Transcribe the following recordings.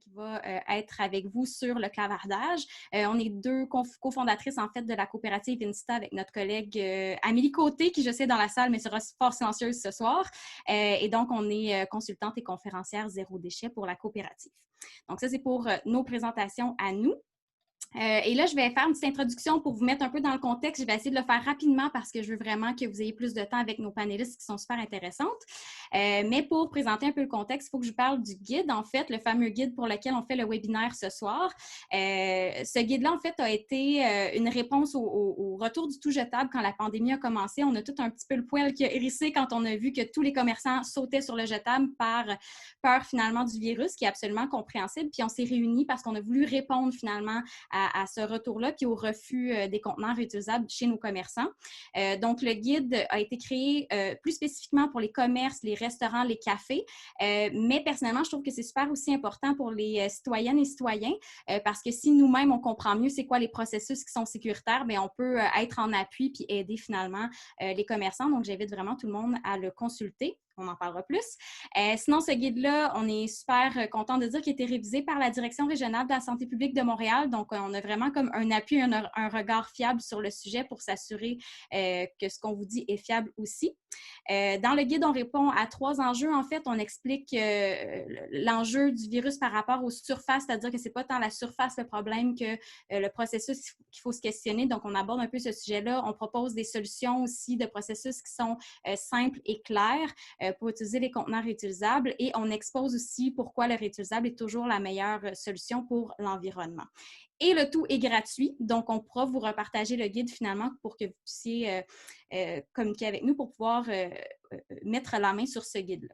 qui va être avec vous sur le clavardage. On est deux cofondatrices, en fait, de la coopérative Insta avec notre collègue Amélie Côté, qui, je sais, est dans la salle, mais sera fort silencieuse ce soir. Et donc, on est consultante et conférencière zéro déchet pour la coopérative. Donc, ça, c'est pour nos présentations à nous. Et là, je vais faire une petite introduction pour vous mettre un peu dans le contexte. Je vais essayer de le faire rapidement parce que je veux vraiment que vous ayez plus de temps avec nos panélistes qui sont super intéressantes. Mais pour présenter un peu le contexte, il faut que je vous parle du guide, en fait, le fameux guide pour lequel on fait le webinaire ce soir. Ce guide-là, en fait, a été une réponse au retour du tout jetable quand la pandémie a commencé. On a tout un petit peu le poil qui a hérissé quand on a vu que tous les commerçants sautaient sur le jetable par peur finalement du virus, qui est absolument compréhensible. Puis on s'est réunis parce qu'on a voulu répondre finalement à ce retour-là, puis au refus des contenants réutilisables chez nos commerçants. Donc, le guide a été créé plus spécifiquement pour les commerces, les restaurants, les cafés, mais personnellement, je trouve que c'est super aussi important pour les citoyennes et citoyens, parce que si nous-mêmes, on comprend mieux c'est quoi les processus qui sont sécuritaires, bien, on peut être en appui puis aider finalement les commerçants. Donc, j'invite vraiment tout le monde à le consulter. On en parlera plus. Sinon, ce guide-là, on est super content de dire qu'il a été révisé par la Direction régionale de la santé publique de Montréal. Donc, on a vraiment comme un appui, un regard fiable sur le sujet pour s'assurer que ce qu'on vous dit est fiable aussi. Dans le guide, on répond à 3 enjeux. En fait, on explique l'enjeu du virus par rapport aux surfaces, c'est-à-dire que ce n'est pas tant la surface le problème que le processus qu'il faut se questionner. Donc, on aborde un peu ce sujet-là. On propose des solutions aussi de processus qui sont simples et clairs pour utiliser les contenants réutilisables, et on expose aussi pourquoi le réutilisable est toujours la meilleure solution pour l'environnement. Et le tout est gratuit, donc on pourra vous repartager le guide finalement pour que vous puissiez communiquer avec nous pour pouvoir mettre la main sur ce guide-là.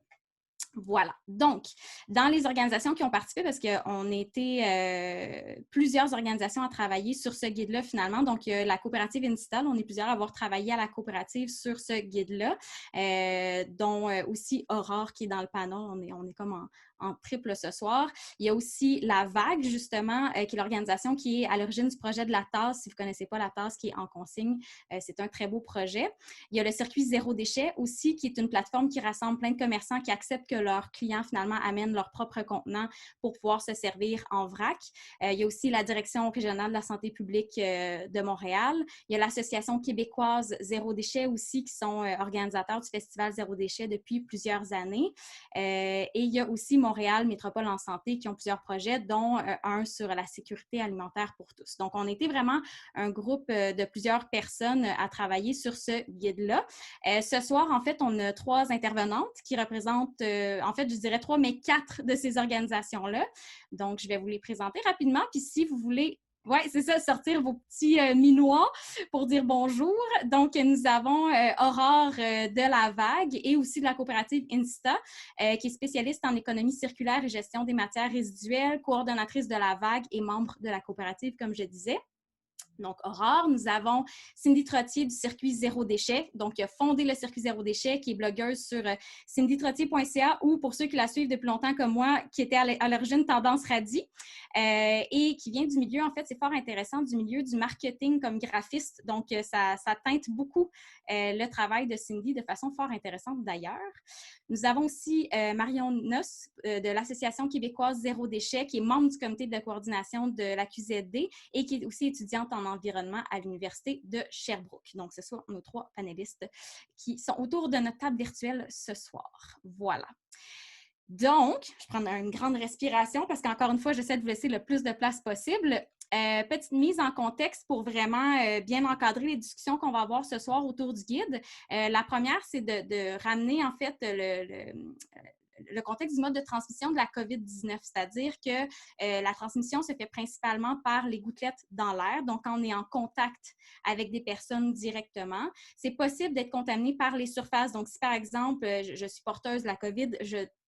Voilà. Donc, dans les organisations qui ont participé, parce qu'on était plusieurs organisations à travailler sur ce guide-là finalement, donc la coopérative Insta, on est plusieurs à avoir travaillé à la coopérative sur ce guide-là, dont aussi Aurore qui est dans le panel, on est comme en triple ce soir. Il y a aussi La Vague, justement, qui est l'organisation qui est à l'origine du projet de la tasse. Si vous ne connaissez pas la tasse qui est en consigne, c'est un très beau projet. Il y a le circuit Zéro Déchet aussi, qui est une plateforme qui rassemble plein de commerçants qui acceptent que leurs clients, finalement, amènent leurs propres contenants pour pouvoir se servir en vrac. Il y a aussi la Direction régionale de la santé publique de Montréal. Il y a l'Association québécoise Zéro Déchet aussi, qui sont organisateurs du festival Zéro Déchet depuis plusieurs années. Et il y a aussi Montréal Métropole en santé qui ont plusieurs projets, dont un sur la sécurité alimentaire pour tous. Donc, on était vraiment un groupe de plusieurs personnes à travailler sur ce guide-là. Ce soir, en fait, on a 3 intervenantes qui représentent, en fait, je dirais 3, mais 4 de ces organisations-là. Donc, je vais vous les présenter rapidement. Puis, si vous voulez oui, c'est ça, sortir vos petits minois pour dire bonjour. Donc, nous avons Aurore de La Vague et aussi de la coopérative Insta, qui est spécialiste en économie circulaire et gestion des matières résiduelles, coordonnatrice de La Vague et membre de la coopérative, comme je disais. Donc, Aurore, nous avons Cindy Trottier du circuit Zéro Déchet, donc qui a fondé le circuit Zéro Déchet, qui est blogueuse sur cindytrottier.ca, ou pour ceux qui la suivent depuis longtemps comme moi, qui était à l'origine Tendance Radie, et qui vient du milieu, en fait, c'est fort intéressant, du milieu du marketing comme graphiste. Donc, ça teinte beaucoup le travail de Cindy de façon fort intéressante d'ailleurs. Nous avons aussi Marion Noss de l'Association québécoise Zéro Déchet, qui est membre du comité de coordination de la QZD et qui est aussi étudiante en environnement à l'Université de Sherbrooke. Donc, ce sont nos 3 panélistes qui sont autour de notre table virtuelle ce soir. Voilà. Donc, je prends une grande respiration parce qu'encore une fois, j'essaie de vous laisser le plus de place possible. Petite mise en contexte pour vraiment bien encadrer les discussions qu'on va avoir ce soir autour du guide. La première, c'est de ramener en fait le contexte du mode de transmission de la COVID-19, c'est-à-dire que la transmission se fait principalement par les gouttelettes dans l'air, donc quand on est en contact avec des personnes directement. C'est possible d'être contaminé par les surfaces, donc si par exemple, je suis porteuse de la COVID,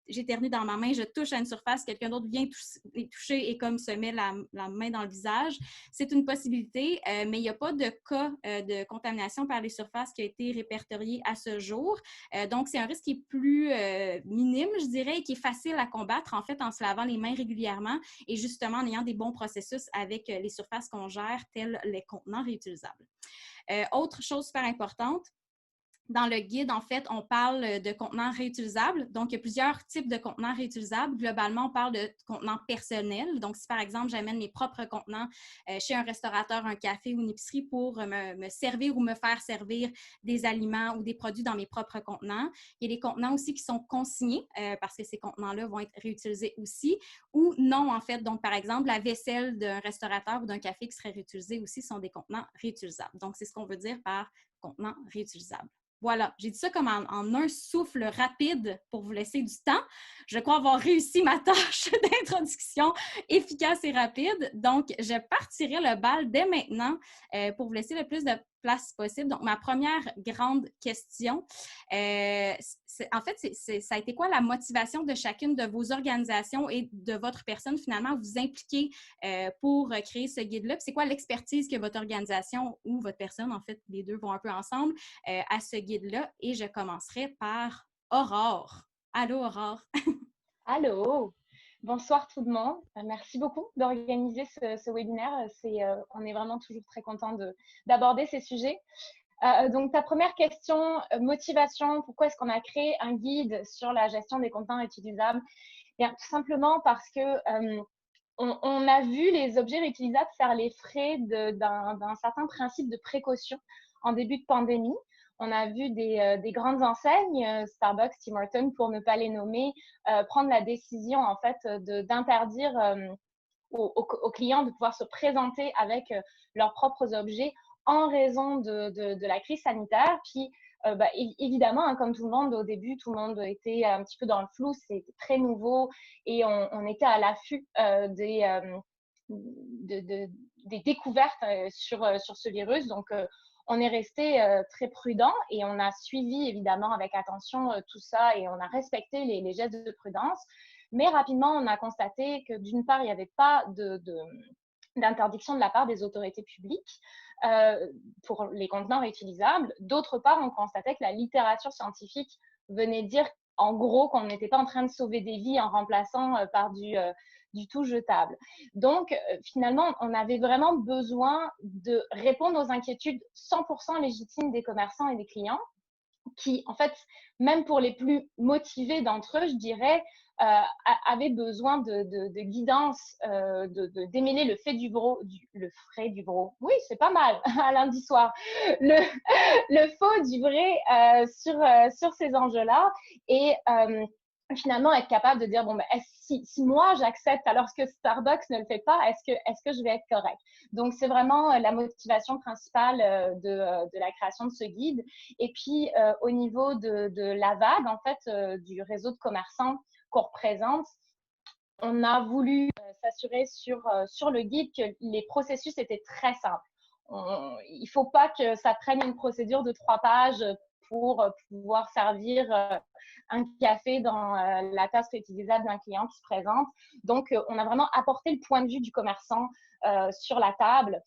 j'éternue dans ma main, je touche à une surface, quelqu'un d'autre vient les toucher et comme se met la main dans le visage. C'est une possibilité, mais il n'y a pas de cas de contamination par les surfaces qui a été répertorié à ce jour. Donc, c'est un risque qui est plus minime, je dirais, et qui est facile à combattre, en fait, en se lavant les mains régulièrement et justement en ayant des bons processus avec les surfaces qu'on gère, tels les contenants réutilisables. Autre chose super importante, Dans le guide, en fait, on parle de contenants réutilisables. Donc, il y a plusieurs types de contenants réutilisables. Globalement, on parle de contenants personnels. Donc, si par exemple, j'amène mes propres contenants chez un restaurateur, un café ou une épicerie pour me servir ou me faire servir des aliments ou des produits dans mes propres contenants. Il y a des contenants aussi qui sont consignés parce que ces contenants-là vont être réutilisés aussi ou non, en fait. Donc, par exemple, la vaisselle d'un restaurateur ou d'un café qui serait réutilisée aussi sont des contenants réutilisables. Donc, c'est ce qu'on veut dire par contenants réutilisables. Voilà, j'ai dit ça comme en un souffle rapide pour vous laisser du temps. Je crois avoir réussi ma tâche d'introduction efficace et rapide. Donc, je partirai le bal dès maintenant pour vous laisser le plus de place possible. Donc, ma première grande question, en fait, ça a été quoi la motivation de chacune de vos organisations et de votre personne finalement à vous impliquer pour créer ce guide-là? C'est quoi l'expertise que votre organisation ou votre personne, en fait, les deux vont un peu ensemble, à ce guide-là? Et je commencerai par Aurore. Allô, Aurore? Allô, bonsoir tout le monde. Merci beaucoup d'organiser ce webinaire. On est vraiment toujours très content d'aborder ces sujets. Donc, ta première question, motivation, pourquoi est-ce qu'on a créé un guide sur la gestion des contenants réutilisables? Bien, tout simplement parce que on a vu les objets réutilisables faire les frais d'un certain principe de précaution en début de pandémie. On a vu des grandes enseignes, Starbucks, Tim Hortons, pour ne pas les nommer, prendre la décision en fait d'interdire aux clients de pouvoir se présenter avec leurs propres objets en raison de la crise sanitaire. Puis, évidemment, hein, comme tout le monde, au début, tout le monde était un petit peu dans le flou, c'était très nouveau et on était à l'affût des découvertes sur ce virus. Donc, on est resté très prudent et on a suivi évidemment avec attention tout ça et on a respecté les gestes de prudence. Mais rapidement, on a constaté que d'une part, il n'y avait pas d'interdiction de la part des autorités publiques pour les contenants réutilisables. D'autre part, on constatait que la littérature scientifique venait dire en gros qu'on n'était pas en train de sauver des vies en remplaçant par du tout jetable. Donc, finalement, on avait vraiment besoin de répondre aux inquiétudes 100% légitimes des commerçants et des clients qui, en fait, même pour les plus motivés d'entre eux, je dirais, avaient besoin de guidance, démêler le fait le frais du bro. Oui, c'est pas mal, à lundi soir. Le faux du vrai sur ces enjeux-là. Et finalement, être capable de dire, bon, ben, si moi j'accepte alors que Starbucks ne le fait pas, est-ce que je vais être correct? Donc, c'est vraiment la motivation principale de la création de ce guide. Et puis, au niveau de la vague, en fait, du réseau de commerçants qu'on représente, on a voulu s'assurer sur le guide que les processus étaient très simples. Il ne faut pas que ça prenne une procédure de 3 pages pour pouvoir servir un café dans la tasse réutilisable d'un client qui se présente. Donc, on a vraiment apporté le point de vue du commerçant sur la table.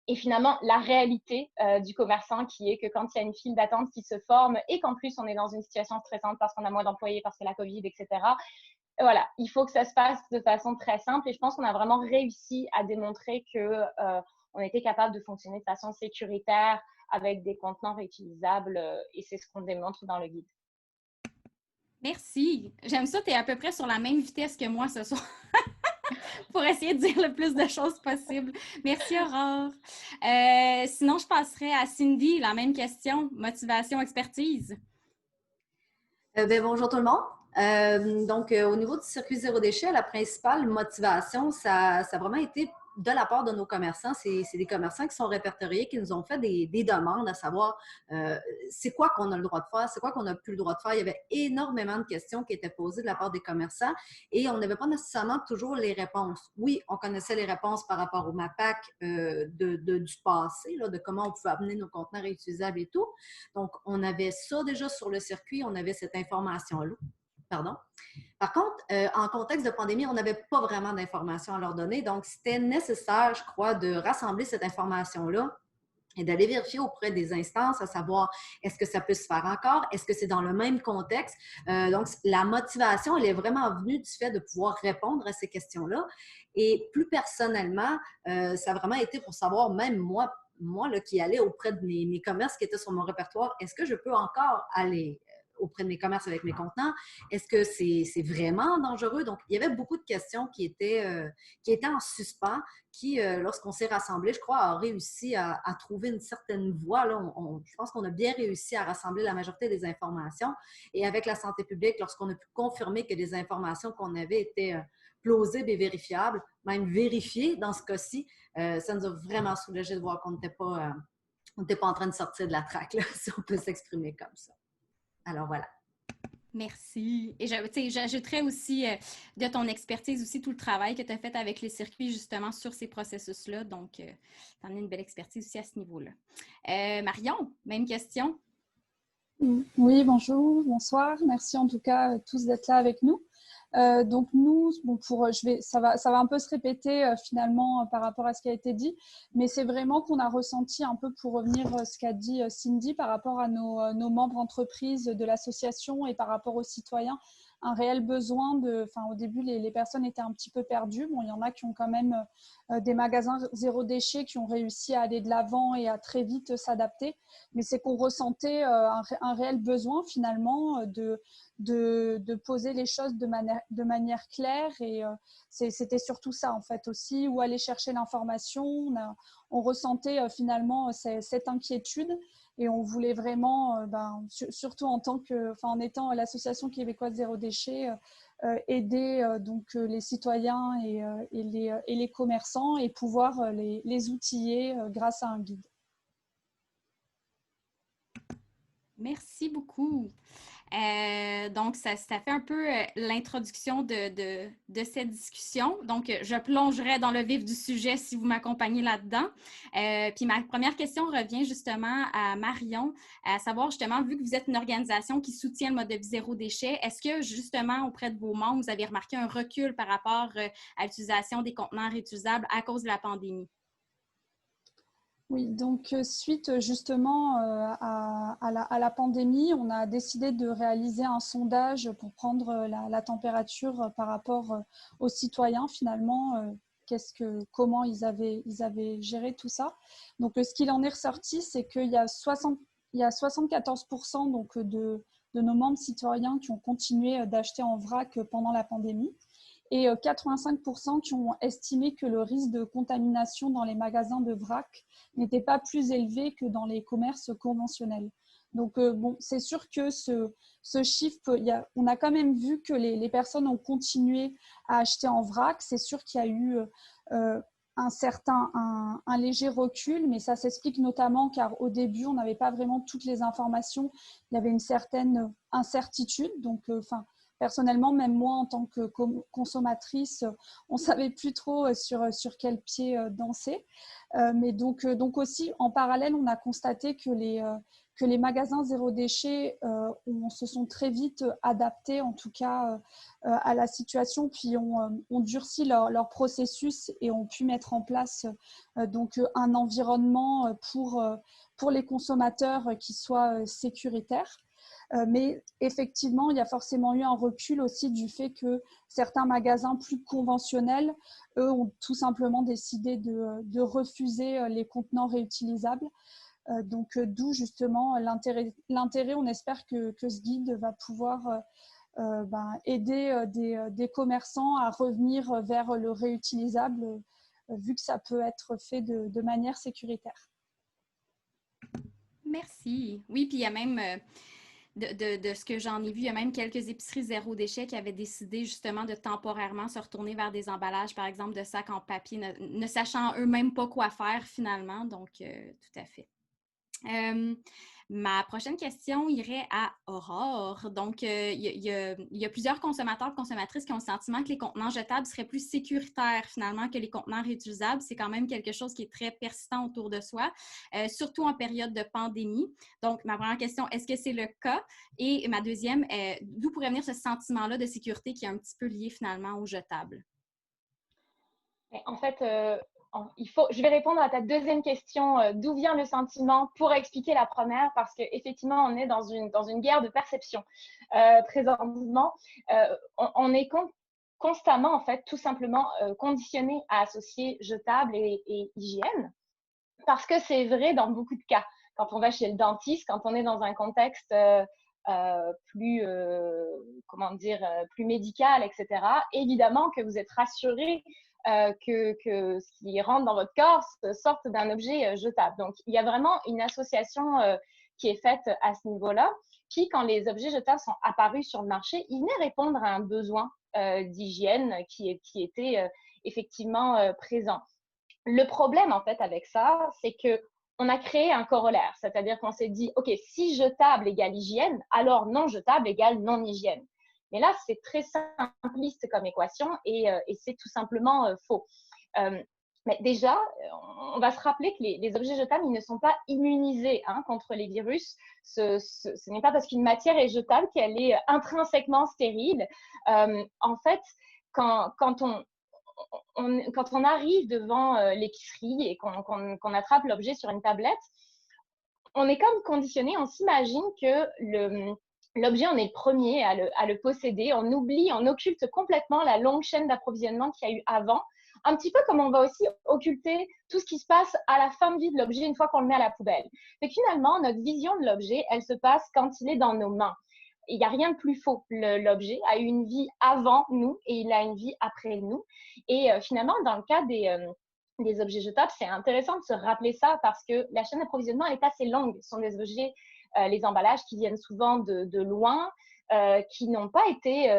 Et finalement, la réalité du commerçant qui est que quand il y a une file d'attente qui se forme et qu'en plus on est dans une situation stressante parce qu'on a moins d'employés, parce que la Covid, etc., voilà, il faut que ça se passe de façon très simple. Et je pense qu'on a vraiment réussi à démontrer qu'on était capable de fonctionner de façon sécuritaire avec des contenants réutilisables et c'est ce qu'on démontre dans le guide. Merci. J'aime ça, tu es à peu près sur la même vitesse que moi ce soir. Pour essayer de dire le plus de choses possible. Merci, Aurore. Sinon, je passerai à Cindy, la même question. Motivation, expertise. Bonjour tout le monde. Au niveau du circuit zéro déchet, la principale motivation, ça a vraiment été de la part de nos commerçants. C'est des commerçants qui sont répertoriés, qui nous ont fait des demandes à savoir c'est quoi qu'on a le droit de faire, c'est quoi qu'on n'a plus le droit de faire. Il y avait énormément de questions qui étaient posées de la part des commerçants et on n'avait pas nécessairement toujours les réponses. Oui, on connaissait les réponses par rapport au MAPAC du passé, là, de comment on pouvait amener nos contenants réutilisables et tout. Donc, on avait ça déjà sur le circuit, on avait cette information-là. Pardon. Par contre, en contexte de pandémie, on n'avait pas vraiment d'informations à leur donner. Donc, c'était nécessaire, je crois, de rassembler cette information-là et d'aller vérifier auprès des instances, à savoir, est-ce que ça peut se faire encore? Est-ce que c'est dans le même contexte? Donc, la motivation, elle est vraiment venue du fait de pouvoir répondre à ces questions-là. Et plus personnellement, ça a vraiment été pour savoir, même moi, moi, là, qui allais auprès de mes commerces qui étaient sur mon répertoire, est-ce que je peux encore aller auprès de mes commerces avec mes contenants? Est-ce que c'est vraiment dangereux? Donc, il y avait beaucoup de questions qui étaient en suspens, qui, lorsqu'on s'est rassemblés, je crois, a réussi à trouver une certaine voie. Là, je pense qu'on a bien réussi à rassembler la majorité des informations. Et avec la santé publique, lorsqu'on a pu confirmer que les informations qu'on avait étaient plausibles et vérifiables, même vérifiées dans ce cas-ci, ça nous a vraiment soulagé de voir qu'on n'était pas en train de sortir de la traque, là, si on peut s'exprimer comme ça. Alors voilà. Merci. Et j'ajouterais aussi de ton expertise aussi tout le travail que tu as fait avec les circuits justement sur ces processus-là. Donc, tu en as une belle expertise aussi à ce niveau-là. Marion, même question. Oui, bonjour, bonsoir. Merci en tout cas tous d'être là avec nous. Donc nous, bon, ça va un peu se répéter finalement par rapport à ce qui a été dit, mais c'est vraiment qu'on a ressenti un peu, pour revenir à ce qu'a dit Cindy, par rapport à nos membres entreprises de l'association et par rapport aux citoyens, un réel besoin au début, les personnes étaient un petit peu perdues. Bon, il y en a qui ont quand même des magasins zéro déchet qui ont réussi à aller de l'avant et à très vite s'adapter, mais c'est qu'on ressentait un réel besoin finalement de poser les choses de manière claire, et c'était surtout ça en fait aussi, où aller chercher l'information. On ressentait finalement cette inquiétude, et on voulait vraiment, surtout en étant l'association québécoise Zéro Déchet, aider les citoyens et les commerçants, et pouvoir les outiller grâce à un guide. Merci beaucoup. Donc, ça fait un peu l'introduction de cette discussion. Donc, je plongerai dans le vif du sujet si vous m'accompagnez là-dedans. Puis ma première question revient justement à Marion, à savoir justement, vu que vous êtes une organisation qui soutient le mode de vie zéro déchet, est-ce que justement auprès de vos membres, vous avez remarqué un recul par rapport à l'utilisation des contenants réutilisables à cause de la pandémie? Oui, donc suite justement à la pandémie, on a décidé de réaliser un sondage pour prendre la température par rapport aux citoyens finalement, comment ils avaient géré tout ça. Donc ce qu'il en est ressorti, c'est qu'il y a 74% donc, de nos membres citoyens qui ont continué d'acheter en vrac pendant la pandémie, et 85% qui ont estimé que le risque de contamination dans les magasins de vrac n'était pas plus élevé que dans les commerces conventionnels. Donc, c'est sûr que ce chiffre, on a quand même vu que les personnes ont continué à acheter en vrac. C'est sûr qu'il y a eu un léger recul, mais ça s'explique notamment car au début, on n'avait pas vraiment toutes les informations. Il y avait une certaine incertitude. Donc, personnellement, même moi, en tant que consommatrice, on ne savait plus trop sur quel pied danser. Mais donc aussi, en parallèle, on a constaté que les magasins zéro déchet se sont très vite adaptés, en tout cas, à la situation, puis ont durci leur processus et ont pu mettre en place un environnement pour les consommateurs qui soit sécuritaire. Mais effectivement, il y a forcément eu un recul aussi du fait que certains magasins plus conventionnels, eux, ont tout simplement décidé de refuser les contenants réutilisables. D'où justement l'intérêt, on espère que ce guide va pouvoir aider des commerçants à revenir vers le réutilisable, vu que ça peut être fait de manière sécuritaire. Merci. Oui, puis il y a même... De ce que j'en ai vu, il y a même quelques épiceries zéro déchet qui avaient décidé justement de temporairement se retourner vers des emballages, par exemple, de sacs en papier, ne sachant eux-mêmes pas quoi faire finalement. Donc, tout à fait. Ma prochaine question irait à Aurore. Donc, il y a plusieurs consommateurs et consommatrices qui ont le sentiment que les contenants jetables seraient plus sécuritaires finalement que les contenants réutilisables. C'est quand même quelque chose qui est très persistant autour de soi, surtout en période de pandémie. Donc, ma première question, est-ce que c'est le cas? Et ma deuxième, d'où pourrait venir ce sentiment-là de sécurité qui est un petit peu lié finalement aux jetables? En fait, je vais répondre à ta deuxième question, d'où vient le sentiment, pour expliquer la première, parce qu'effectivement, on est dans une guerre de perception présentement. On est constamment, en fait, tout simplement conditionné à associer jetable et hygiène. parce que c'est vrai dans beaucoup de cas. Quand on va chez le dentiste, quand on est dans un contexte plus, plus médical, etc., évidemment que vous êtes rassuré que ce qui rentre dans votre corps sorte d'un objet jetable. Donc, il y a vraiment une association qui est faite à ce niveau-là. Puis, quand les objets jetables sont apparus sur le marché, ils venaient répondre à un besoin d'hygiène qui était effectivement présent. Le problème, en fait, avec ça, c'est que on a créé un corollaire, c'est-à-dire qu'on s'est dit, OK, si jetable égale hygiène, alors non jetable égale non-hygiène. Mais là, c'est très simpliste comme équation et c'est tout simplement faux. Mais déjà, on va se rappeler que les objets jetables, ils ne sont pas immunisés contre les virus. Ce n'est pas parce qu'une matière est jetable qu'elle est intrinsèquement stérile. En fait, quand on arrive devant l'épicerie et qu'on attrape l'objet sur une tablette, on est comme conditionné, on s'imagine que l'objet, on est le premier à le posséder, on oublie, on occulte complètement la longue chaîne d'approvisionnement qu'il y a eu avant, un petit peu comme on va aussi occulter tout ce qui se passe à la fin de vie de l'objet une fois qu'on le met à la poubelle. Et finalement, notre vision de l'objet, elle se passe quand il est dans nos mains. Il n'y a rien de plus faux. L'objet a eu une vie avant nous et il a une vie après nous. Et finalement, dans le cas des objets jetables, c'est intéressant de se rappeler ça parce que la chaîne d'approvisionnement est assez longue. Ce sont des objets, les emballages qui viennent souvent de loin, qui n'ont pas été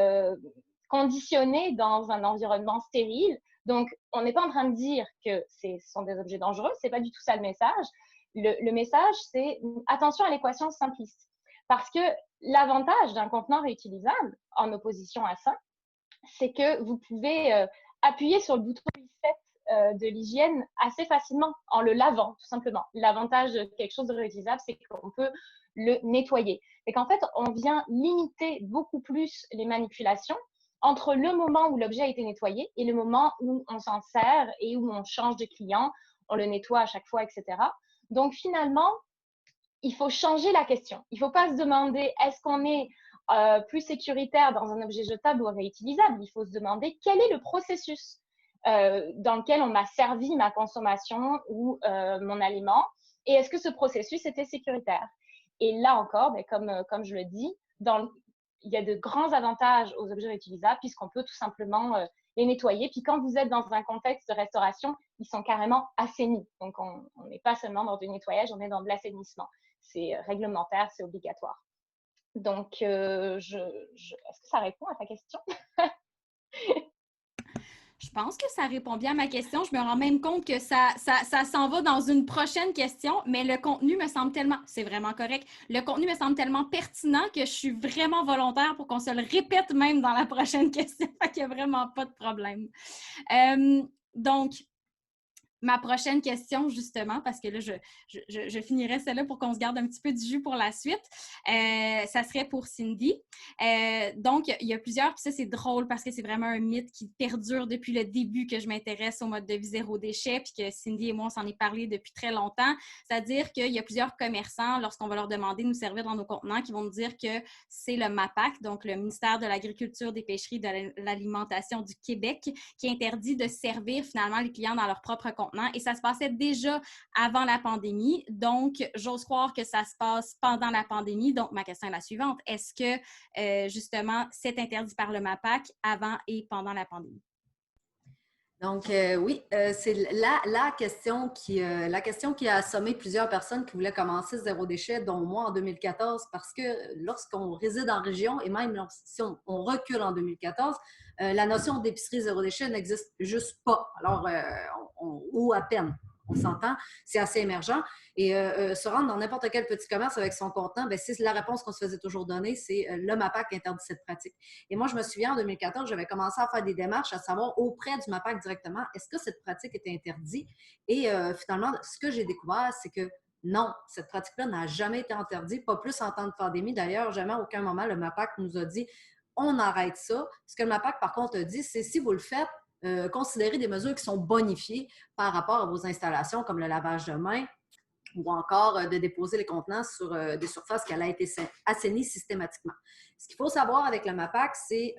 conditionnés dans un environnement stérile. Donc, on n'est pas en train de dire que ce sont des objets dangereux. Ce n'est pas du tout ça le message. Le message, c'est attention à l'équation simpliste. Parce que l'avantage d'un contenant réutilisable, en opposition à ça, c'est que vous pouvez appuyer sur le bouton reset de l'hygiène assez facilement en le lavant, tout simplement. L'avantage de quelque chose de réutilisable, c'est qu'on peut le nettoyer. Et qu'en fait, on vient limiter beaucoup plus les manipulations entre le moment où l'objet a été nettoyé et le moment où on s'en sert et où on change de client, on le nettoie à chaque fois, etc. Donc, finalement, il faut changer la question. Il ne faut pas se demander est-ce qu'on est plus sécuritaire dans un objet jetable ou réutilisable. Il faut se demander quel est le processus dans lequel on m'a servi ma consommation ou mon aliment et est-ce que ce processus était sécuritaire. Et là encore, comme je le dis, il y a de grands avantages aux objets réutilisables puisqu'on peut tout simplement les nettoyer. Puis quand vous êtes dans un contexte de restauration, ils sont carrément assainis. Donc, on n'est pas seulement dans du nettoyage, on est dans de l'assainissement. C'est réglementaire, c'est obligatoire. Donc, est-ce que ça répond à ta question? Je pense que ça répond bien à ma question. Je me rends même compte que ça s'en va dans une prochaine question, mais le contenu me semble tellement, c'est vraiment correct, le contenu me semble tellement pertinent que je suis vraiment volontaire pour qu'on se le répète même dans la prochaine question. Fait qu'il n'y a vraiment pas de problème. Donc, ma prochaine question, justement, parce que là, je finirai celle-là pour qu'on se garde un petit peu du jus pour la suite. Ça serait pour Cindy. Donc, il y a plusieurs, puis ça, c'est drôle parce que c'est vraiment un mythe qui perdure depuis le début que je m'intéresse au mode de vie zéro déchet, puis que Cindy et moi, on s'en est parlé depuis très longtemps. C'est-à-dire qu'il y a plusieurs commerçants, lorsqu'on va leur demander de nous servir dans nos contenants, qui vont nous dire que c'est le MAPAC, donc le ministère de l'Agriculture, des Pêcheries et de l'Alimentation du Québec, qui interdit de servir finalement les clients dans leur propre contenant. Et ça se passait déjà avant la pandémie. Donc, j'ose croire que ça se passe pendant la pandémie. Donc, ma question est la suivante. Est-ce que, justement, c'est interdit par le MAPAC avant et pendant la pandémie? Donc, oui, c'est la question qui a assommé plusieurs personnes qui voulaient commencer zéro déchet, dont moi en 2014, parce que lorsqu'on réside en région, et même si on recule en 2014, la notion d'épicerie zéro déchet n'existe juste pas. Alors, ou à peine. On s'entend, c'est assez émergent. Et se rendre dans n'importe quel petit commerce avec son contenant, bien, c'est la réponse qu'on se faisait toujours donner, c'est le MAPAC interdit cette pratique. Et moi, je me souviens, en 2014, j'avais commencé à faire des démarches à savoir auprès du MAPAC directement, est-ce que cette pratique était interdite? Et finalement, ce que j'ai découvert, c'est que non, cette pratique-là n'a jamais été interdite, pas plus en temps de pandémie. D'ailleurs, jamais à aucun moment, le MAPAC nous a dit on arrête ça. Ce que le MAPAC, par contre, a dit, c'est si vous le faites, considérez des mesures qui sont bonifiées par rapport à vos installations, comme le lavage de mains ou encore de déposer les contenants sur des surfaces qui allaient être assainies systématiquement. Ce qu'il faut savoir avec le MAPAC, c'est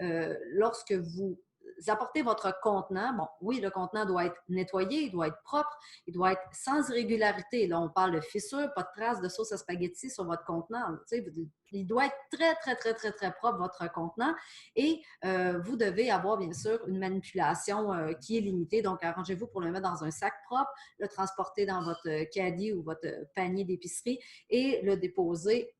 lorsque vous apportez votre contenant, bon, oui, le contenant doit être nettoyé, il doit être propre, il doit être sans irrégularité. Là, on parle de fissures, pas de traces de sauce à spaghetti sur votre contenant. Il doit être très, très, très, très, très propre, votre contenant. Et vous devez avoir, bien sûr, une manipulation qui est limitée. Donc, arrangez-vous pour le mettre dans un sac propre, le transporter dans votre caddie ou votre panier d'épicerie et le déposer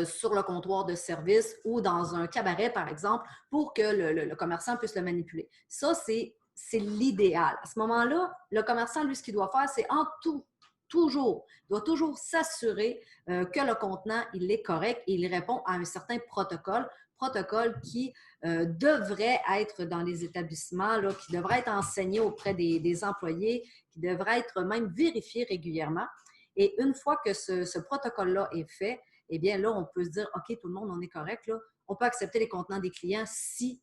sur le comptoir de service ou dans un cabaret, par exemple, pour que le commerçant puisse le manipuler. Ça, c'est l'idéal. À ce moment-là, le commerçant, lui, ce qu'il doit faire, c'est doit toujours s'assurer que le contenant, il est correct et il répond à un certain protocole qui devrait être dans les établissements, là, qui devrait être enseigné auprès des employés, qui devrait être même vérifié régulièrement. Et une fois que ce protocole-là est fait, eh bien là, on peut se dire, OK, tout le monde, on est correct, là. On peut accepter les contenants des clients si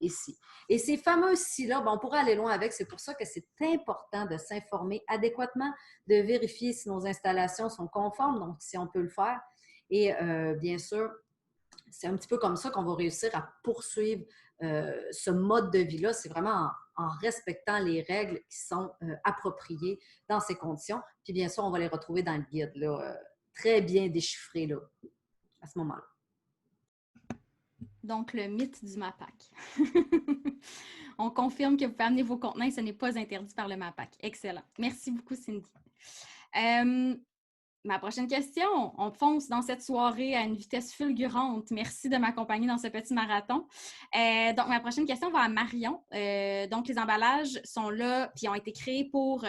et si. Et ces fameux si-là, ben, on pourrait aller loin avec. C'est pour ça que c'est important de s'informer adéquatement, de vérifier si nos installations sont conformes, donc si on peut le faire. Et bien sûr, c'est un petit peu comme ça qu'on va réussir à poursuivre ce mode de vie-là. C'est vraiment en respectant les règles qui sont appropriées dans ces conditions. Puis bien sûr, on va les retrouver dans le guide, là, très bien déchiffré là, à ce moment-là. Donc, le mythe du MAPAC. On confirme que vous pouvez amener vos contenants et ce n'est pas interdit par le MAPAC. Excellent. Merci beaucoup, Cindy. Ma prochaine question, on fonce dans cette soirée à une vitesse fulgurante. Merci de m'accompagner dans ce petit marathon. Donc, ma prochaine question va à Marion. Donc, les emballages sont là puis ont été créés pour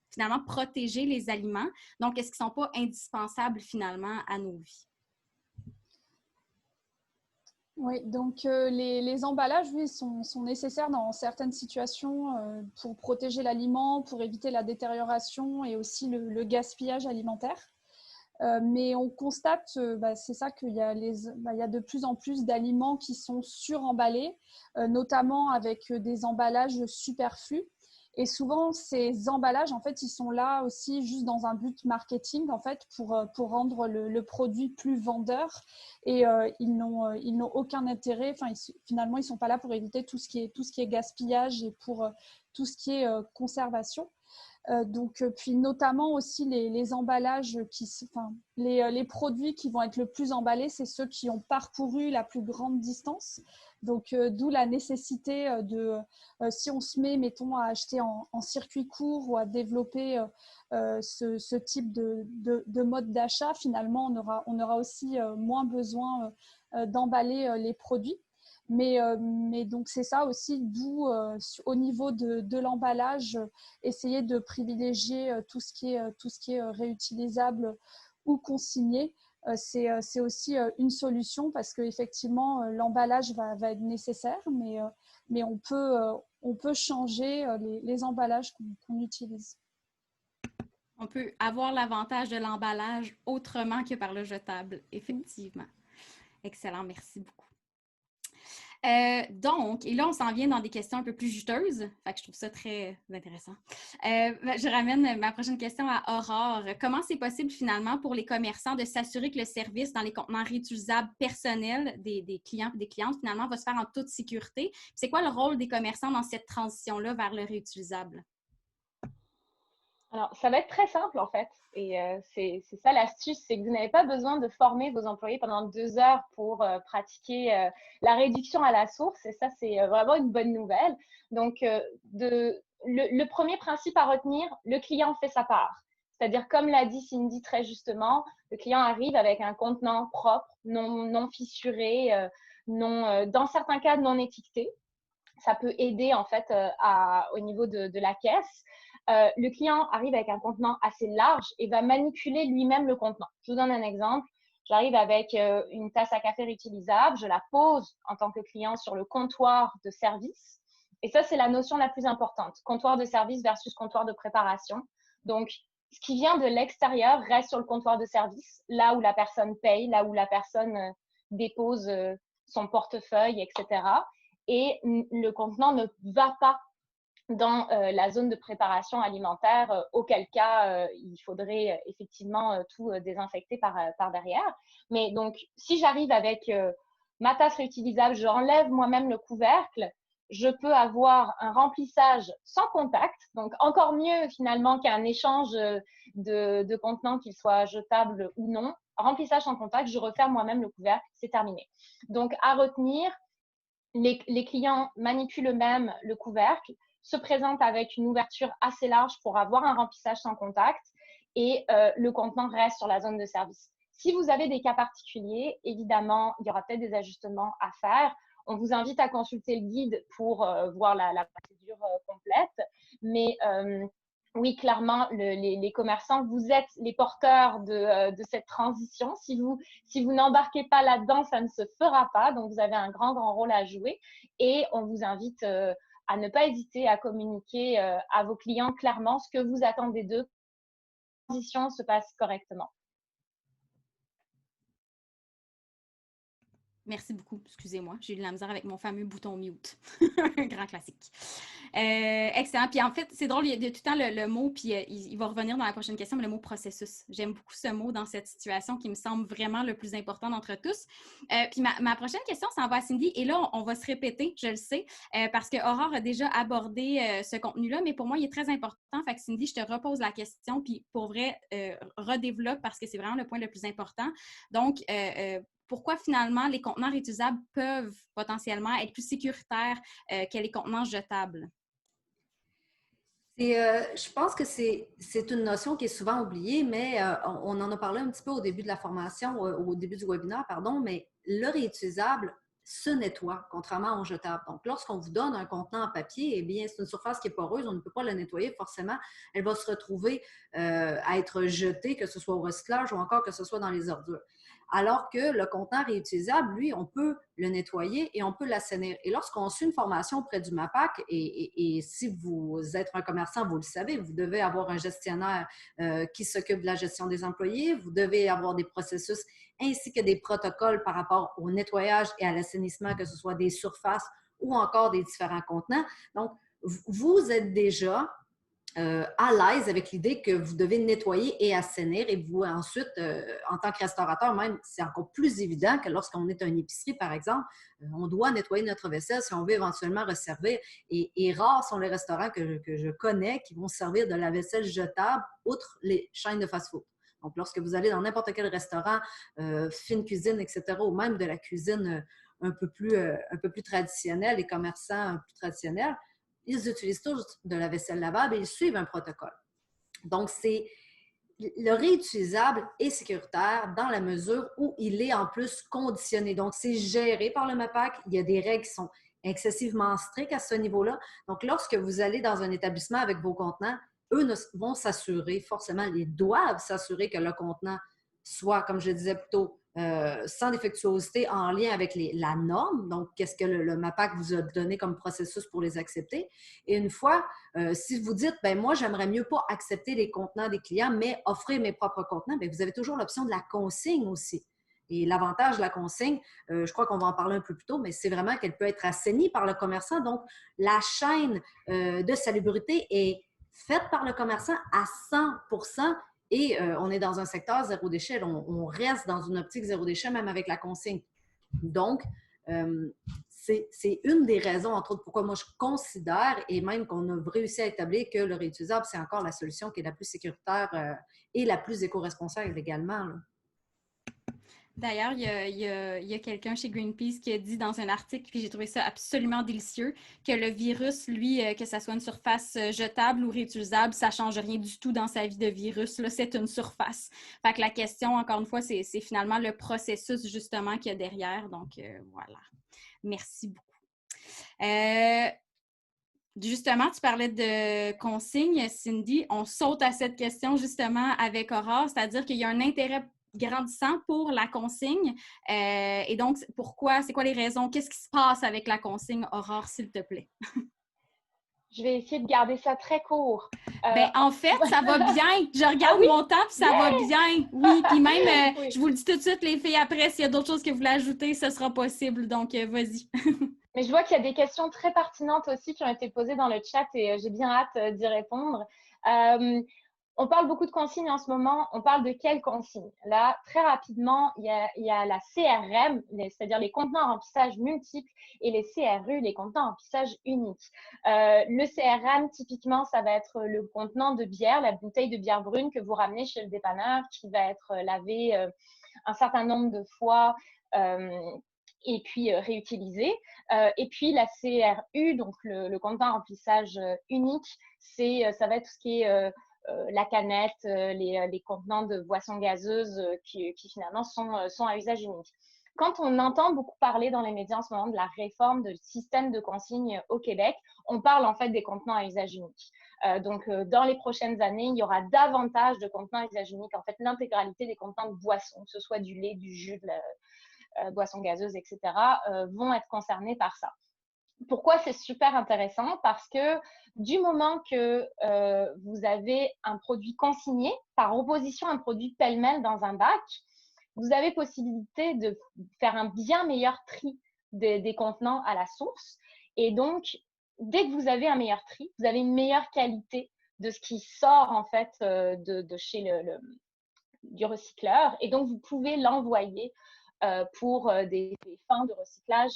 finalement protéger les aliments. Donc, est-ce qu'ils ne sont pas indispensables finalement à nos vies? Oui, donc les emballages, oui, sont nécessaires dans certaines situations pour protéger l'aliment, pour éviter la détérioration et aussi le gaspillage alimentaire. Mais on constate, c'est ça, qu'il y a, il y a de plus en plus d'aliments qui sont suremballés, notamment avec des emballages superflus. Et souvent, ces emballages, en fait, ils sont là aussi juste dans un but marketing, en fait, pour rendre le produit plus vendeur. Et ils n'ont aucun intérêt. Enfin, finalement, ils ne sont pas là pour éviter tout ce qui est gaspillage et pour tout ce qui est conservation. Puis notamment aussi les emballages, les produits qui vont être le plus emballés, c'est ceux qui ont parcouru la plus grande distance. Donc, d'où la nécessité si on se met, mettons, à acheter en circuit court ou à développer ce type de mode d'achat, finalement, on aura aussi moins besoin d'emballer les produits. Mais donc, c'est ça aussi, d'où au niveau de l'emballage, essayer de privilégier tout ce qui est réutilisable ou consigné. C'est aussi une solution parce qu'effectivement, l'emballage va être nécessaire, mais on peut changer les emballages qu'on utilise. On peut avoir l'avantage de l'emballage autrement que par le jetable, effectivement. Excellent, merci beaucoup. Donc, et là, on s'en vient dans des questions un peu plus juteuses. Fait que je trouve ça très intéressant. Je ramène ma prochaine question à Aurore. Comment c'est possible finalement pour les commerçants de s'assurer que le service dans les contenants réutilisables personnels des clients et des clientes finalement va se faire en toute sécurité? C'est quoi le rôle des commerçants dans cette transition-là vers le réutilisable? Alors, ça va être très simple en fait. Et c'est ça l'astuce, c'est que vous n'avez pas besoin de former vos employés pendant 2 heures pour pratiquer la réduction à la source. Et ça, c'est vraiment une bonne nouvelle. Donc, le premier principe à retenir, le client fait sa part. C'est-à-dire, comme l'a dit Cindy très justement, le client arrive avec un contenant propre, non fissuré, dans certains cas non étiqueté. Ça peut aider en fait au niveau de la caisse. Le client arrive avec un contenant assez large et va manipuler lui-même le contenant. Je vous donne un exemple. J'arrive avec une tasse à café réutilisable, je la pose en tant que client sur le comptoir de service. Et ça, c'est la notion la plus importante. Comptoir de service versus comptoir de préparation. Donc, ce qui vient de l'extérieur reste sur le comptoir de service, là où la personne paye, là où la personne dépose son portefeuille, etc. Et le contenant ne va pas dans la zone de préparation alimentaire, auquel cas il faudrait effectivement tout désinfecter par derrière. Mais donc, si j'arrive avec ma tasse réutilisable, j'enlève moi-même le couvercle je peux avoir un remplissage sans contact, donc encore mieux finalement qu'un échange de contenants, qu'il soit jetable ou non. Remplissage sans contact, je referme moi-même le couvercle, c'est terminé. Donc, à retenir, les clients manipulent eux-mêmes le couvercle, se présentent avec une ouverture assez large pour avoir un remplissage sans contact et le contenant reste sur la zone de service. Si vous avez des cas particuliers, évidemment, il y aura peut-être des ajustements à faire. On vous invite à consulter le guide pour voir la procédure complète. Mais oui, clairement, les commerçants, vous êtes les porteurs de cette transition. Si vous n'embarquez pas là-dedans, ça ne se fera pas. Donc, vous avez un grand, grand rôle à jouer. Et on vous invite à ne pas hésiter à communiquer à vos clients clairement ce que vous attendez d'eux. La transition se passe correctement. Merci beaucoup. Excusez-moi, j'ai eu de la misère avec mon fameux bouton mute. Un grand classique. Excellent. Puis en fait, c'est drôle, il y a tout le temps le mot, puis il va revenir dans la prochaine question, mais le mot processus. J'aime beaucoup ce mot dans cette situation qui me semble vraiment le plus important d'entre tous. Puis ma prochaine question s'en va à Cindy. Et là, on va se répéter, je le sais, parce que Aurore a déjà abordé ce contenu-là, mais pour moi, il est très important. Fait que Cindy, je te repose la question, puis pour vrai, redéveloppe parce que c'est vraiment le point le plus important. Donc, pourquoi finalement les contenants réutilisables peuvent potentiellement être plus sécuritaires que les contenants jetables? Je pense que c'est une notion qui est souvent oubliée, mais on en a parlé un petit peu au début de la formation, au début du webinaire, pardon, mais le réutilisable se nettoie, contrairement au jetable. Donc, lorsqu'on vous donne un contenant en papier, eh bien, c'est une surface qui est poreuse, on ne peut pas la nettoyer forcément. Elle va se retrouver à être jetée, que ce soit au recyclage ou encore que ce soit dans les ordures. Alors que le contenant réutilisable, lui, on peut le nettoyer et on peut l'assainir. Et lorsqu'on suit une formation auprès du MAPAC, et si vous êtes un commerçant, vous le savez, vous devez avoir un gestionnaire qui s'occupe de la gestion des employés, vous devez avoir des processus ainsi que des protocoles par rapport au nettoyage et à l'assainissement, que ce soit des surfaces ou encore des différents contenants. Donc, vous êtes déjà à l'aise avec l'idée que vous devez nettoyer et assainir. Et vous, ensuite, en tant que restaurateur, même, c'est encore plus évident que lorsqu'on est une épicerie, par exemple, on doit nettoyer notre vaisselle si on veut éventuellement resservir. Et rares sont les restaurants que je connais qui vont servir de la vaisselle jetable, outre les chaînes de fast-food. Donc, lorsque vous allez dans n'importe quel restaurant, fine cuisine, etc., ou même de la cuisine un peu plus traditionnelle, les commerçants plus traditionnels, ils utilisent tous de la vaisselle lavable et ils suivent un protocole. Donc, le réutilisable est sécuritaire dans la mesure où il est en plus conditionné. Donc, c'est géré par le MAPAC. Il y a des règles qui sont excessivement strictes à ce niveau-là. Donc, lorsque vous allez dans un établissement avec vos contenants, eux vont s'assurer, forcément, ils doivent s'assurer que le contenant soit, comme je disais plus tôt, sans défectuosité en lien avec la norme. Donc, qu'est-ce que le MAPAC vous a donné comme processus pour les accepter? Et une fois, si vous dites, ben moi, j'aimerais mieux pas accepter les contenants des clients, mais offrir mes propres contenants, bien, vous avez toujours l'option de la consigne aussi. Et l'avantage de la consigne, je crois qu'on va en parler un peu plus tôt, mais c'est vraiment qu'elle peut être assainie par le commerçant. Donc, la chaîne de salubrité est faite par le commerçant à 100%. Et on est dans un secteur zéro déchet. On reste dans une optique zéro déchet, même avec la consigne. Donc, c'est une des raisons, entre autres, pourquoi moi je considère, et même qu'on a réussi à établir que le réutilisable, c'est encore la solution qui est la plus sécuritaire et la plus éco-responsable également, là. D'ailleurs, il y a quelqu'un chez Greenpeace qui a dit dans un article, puis j'ai trouvé ça absolument délicieux, que le virus, lui, que ça soit une surface jetable ou réutilisable, ça ne change rien du tout dans sa vie de virus. Là, c'est une surface. Fait que la question, encore une fois, c'est finalement le processus justement qu'il y a derrière. Donc, voilà. Merci beaucoup. Justement, tu parlais de consigne, Cindy. On saute à cette question justement avec Aurore, c'est-à-dire qu'il y a un intérêt grandissant pour la consigne. Et donc, pourquoi? C'est quoi les raisons? Qu'est-ce qui se passe avec la consigne, Aurore, s'il te plaît? Je vais essayer de garder ça très court. En fait, ça va bien. Je regarde mon temps, puis ça va bien. Oui, puis même, oui. Je vous le dis tout de suite, les filles, après, s'il y a d'autres choses que vous voulez ajouter, ce sera possible. Donc, vas-y. Mais je vois qu'il y a des questions très pertinentes aussi qui ont été posées dans le chat et j'ai bien hâte d'y répondre. On parle beaucoup de consignes en ce moment. On parle de quelles consignes? Là, très rapidement, il y a la CRM, c'est-à-dire les contenants à remplissage multiples, et les CRU, les contenants à remplissage unique. Le CRM, typiquement, ça va être le contenant de bière, la bouteille de bière brune que vous ramenez chez le dépanneur, qui va être lavé un certain nombre de fois et puis réutilisé. Et puis la CRU, donc le contenant à remplissage unique, ça va être tout ce qui est la canette, les contenants de boissons gazeuses qui finalement sont à usage unique. Quand on entend beaucoup parler dans les médias en ce moment de la réforme du système de consigne au Québec, on parle en fait des contenants à usage unique. Donc, dans les prochaines années, il y aura davantage de contenants à usage unique. En fait, l'intégralité des contenants de boissons, que ce soit du lait, du jus, de la boisson gazeuse, etc., vont être concernés par ça. Pourquoi c'est super intéressant? Parce que du moment que vous avez un produit consigné, par opposition à un produit pêle-mêle dans un bac, vous avez possibilité de faire un bien meilleur tri des contenants à la source. Et donc, dès que vous avez un meilleur tri, vous avez une meilleure qualité de ce qui sort en fait de chez du recycleur. Et donc, vous pouvez l'envoyer pour des fins de recyclage.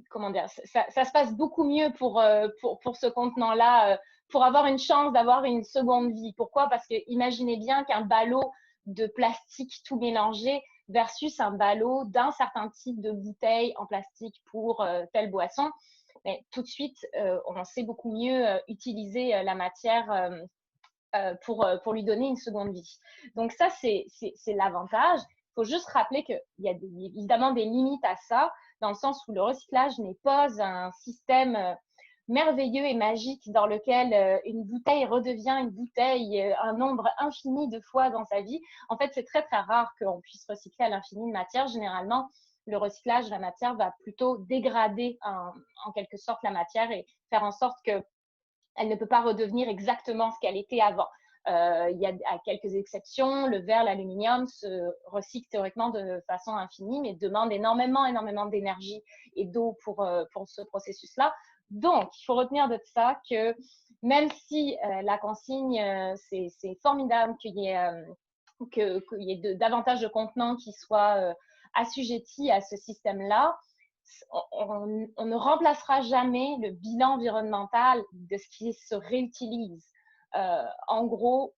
Comment dire, ça se passe beaucoup mieux pour ce contenant-là, pour avoir une chance d'avoir une seconde vie. Pourquoi? Parce que imaginez bien qu'un ballot de plastique tout mélangé versus un ballot d'un certain type de bouteille en plastique pour telle boisson. Mais tout de suite, on sait beaucoup mieux utiliser la matière pour lui donner une seconde vie. Donc ça, c'est l'avantage. Il faut juste rappeler qu'il y a évidemment des limites à ça, dans le sens où le recyclage n'est pas un système merveilleux et magique dans lequel une bouteille redevient une bouteille un nombre infini de fois dans sa vie. En fait, c'est très, très rare qu'on puisse recycler à l'infini de matière. Généralement, le recyclage de la matière va plutôt dégrader en quelque sorte la matière et faire en sorte qu'elle ne peut pas redevenir exactement ce qu'elle était avant. Il y a à quelques exceptions, le verre, l'aluminium se recycle théoriquement de façon infinie, mais demande énormément d'énergie et d'eau pour ce processus-là. Donc, il faut retenir de ça que même si la consigne, c'est formidable qu'il y ait davantage de contenants qui soient assujettis à ce système-là, on ne remplacera jamais le bilan environnemental de ce qui se réutilise. En gros,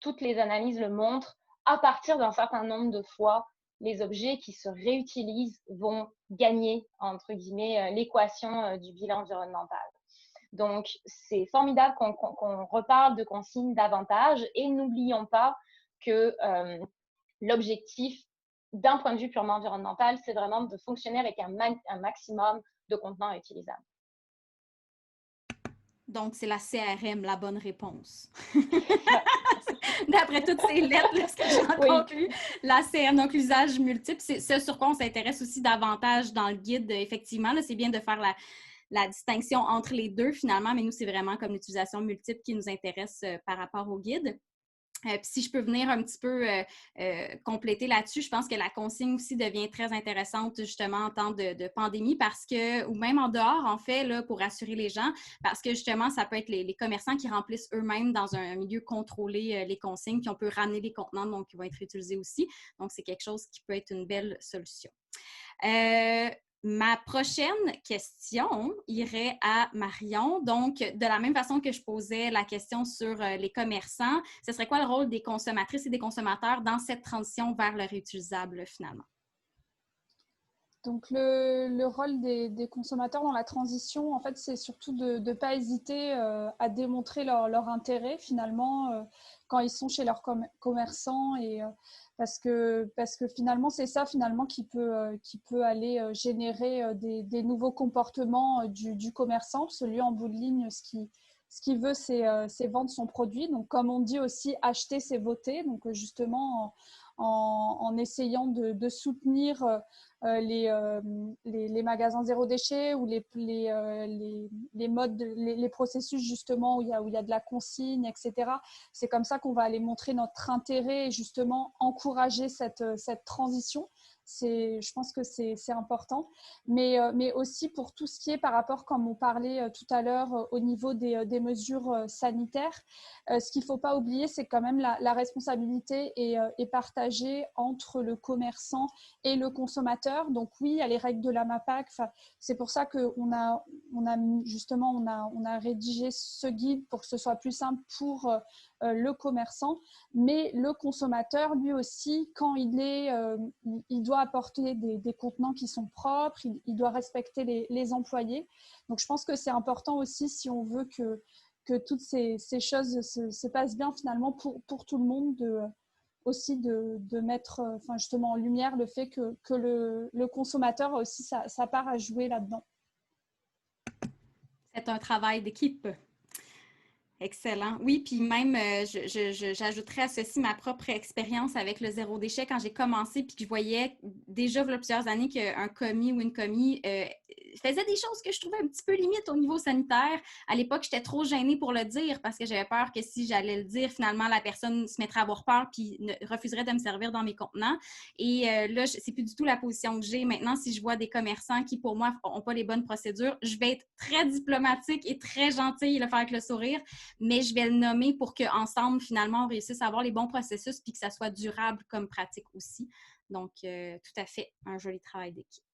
toutes les analyses le montrent, à partir d'un certain nombre de fois, les objets qui se réutilisent vont gagner, entre guillemets, l'équation du bilan environnemental. Donc, c'est formidable qu'on reparle de consignes davantage et n'oublions pas que l'objectif d'un point de vue purement environnemental, c'est vraiment de fonctionner avec un maximum de contenants réutilisables. Donc, c'est la CRM, la bonne réponse. D'après toutes ces lettres, là, ce que j'ai conclu, la CRM, donc l'usage multiple, c'est ce sur quoi on s'intéresse aussi davantage dans le guide. Effectivement, là, c'est bien de faire la distinction entre les deux finalement, mais nous, c'est vraiment comme l'utilisation multiple qui nous intéresse par rapport au guide. Puis si je peux venir un petit peu compléter là-dessus, je pense que la consigne aussi devient très intéressante justement en temps de pandémie parce que, ou même en dehors en fait, là, pour rassurer les gens, parce que justement, ça peut être les commerçants qui remplissent eux-mêmes dans un milieu contrôlé les consignes, puis on peut ramener les contenants, donc qui vont être utilisés aussi. Donc, c'est quelque chose qui peut être une belle solution. Ma prochaine question irait à Marion. Donc, de la même façon que je posais la question sur les commerçants, ce serait quoi le rôle des consommatrices et des consommateurs dans cette transition vers le réutilisable finalement? Donc, le rôle des consommateurs dans la transition, en fait, c'est surtout de ne pas hésiter à démontrer leur intérêt finalement quand ils sont chez leurs commerçants et parce que finalement, c'est ça finalement qui peut aller générer des nouveaux comportements du commerçant. Parce que lui, en bout de ligne, ce qu'il veut, c'est vendre son produit. Donc, comme on dit aussi, acheter, c'est voter. Donc, justement, en essayant de soutenir les magasins zéro déchet ou les modes, les processus justement où il y a de la consigne, etc. C'est comme ça qu'on va aller montrer notre intérêt et justement encourager cette transition. je pense que c'est important. Mais aussi pour tout ce qui est par rapport, comme on parlait tout à l'heure, au niveau des mesures sanitaires, ce qu'il ne faut pas oublier, c'est quand même la responsabilité est partagée entre le commerçant et le consommateur. Donc oui, il y a les règles de la MAPAC. C'est pour ça qu'on a rédigé ce guide pour que ce soit plus simple pour le commerçant. Mais le consommateur, lui aussi, quand il doit apporter des contenants qui sont propres, il doit respecter les employés. Donc je pense que c'est important aussi, si on veut que toutes ces choses se passent bien finalement pour tout le monde, aussi de mettre justement en lumière le fait que le consommateur a aussi sa part à jouer là-dedans. C'est un travail d'équipe. Excellent. Oui, puis même, j'ajouterais à ceci ma propre expérience avec le zéro déchet quand j'ai commencé, puis que je voyais déjà, il y a plusieurs années, qu'un commis ou une commis faisait des choses que je trouvais un petit peu limite au niveau sanitaire. À l'époque, j'étais trop gênée pour le dire parce que j'avais peur que si j'allais le dire, finalement, la personne se mettrait à avoir peur puis refuserait de me servir dans mes contenants. Et là, c'est plus du tout la position que j'ai. Maintenant, si je vois des commerçants qui, pour moi, n'ont pas les bonnes procédures, je vais être très diplomatique et très gentille et le faire avec le sourire, mais je vais le nommer pour qu'ensemble, finalement, on réussisse à avoir les bons processus puis que ça soit durable comme pratique aussi. Donc, tout à fait, un joli travail d'équipe.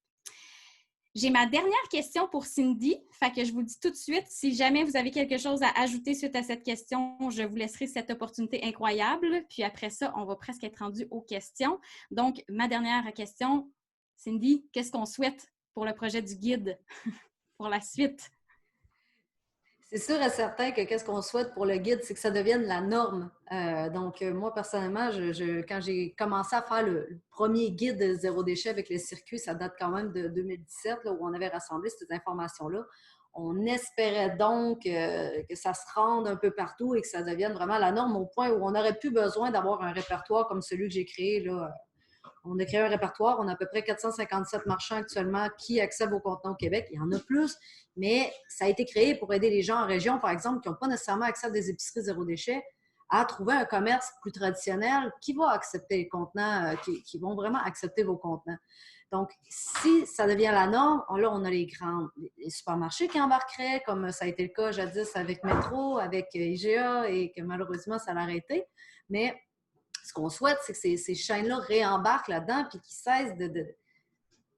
J'ai ma dernière question pour Cindy, fait que je vous dis tout de suite, si jamais vous avez quelque chose à ajouter suite à cette question, je vous laisserai cette opportunité incroyable. Puis après ça, on va presque être rendu aux questions. Donc, ma dernière question, Cindy, qu'est-ce qu'on souhaite pour le projet du guide pour la suite? C'est sûr et certain que qu'est-ce qu'on souhaite pour le guide, c'est que ça devienne la norme. Donc, moi, personnellement, quand j'ai commencé à faire le premier guide zéro déchet avec le circuit, ça date quand même de 2017, là, où on avait rassemblé ces informations-là. On espérait donc que ça se rende un peu partout et que ça devienne vraiment la norme au point où on n'aurait plus besoin d'avoir un répertoire comme celui que j'ai créé là. On a créé un répertoire, on a à peu près 457 marchands actuellement qui acceptent vos contenants au Québec. Il y en a plus, mais ça a été créé pour aider les gens en région, par exemple, qui n'ont pas nécessairement accès à des épiceries zéro déchet, à trouver un commerce plus traditionnel qui va accepter les contenants, qui vont vraiment accepter vos contenants. Donc, si ça devient la norme, là, on a les supermarchés qui embarqueraient, comme ça a été le cas jadis avec Métro, avec IGA, et que malheureusement, ça l'a arrêté. Mais ce qu'on souhaite, c'est que ces chaînes-là réembarquent là-dedans puis qu'ils cessent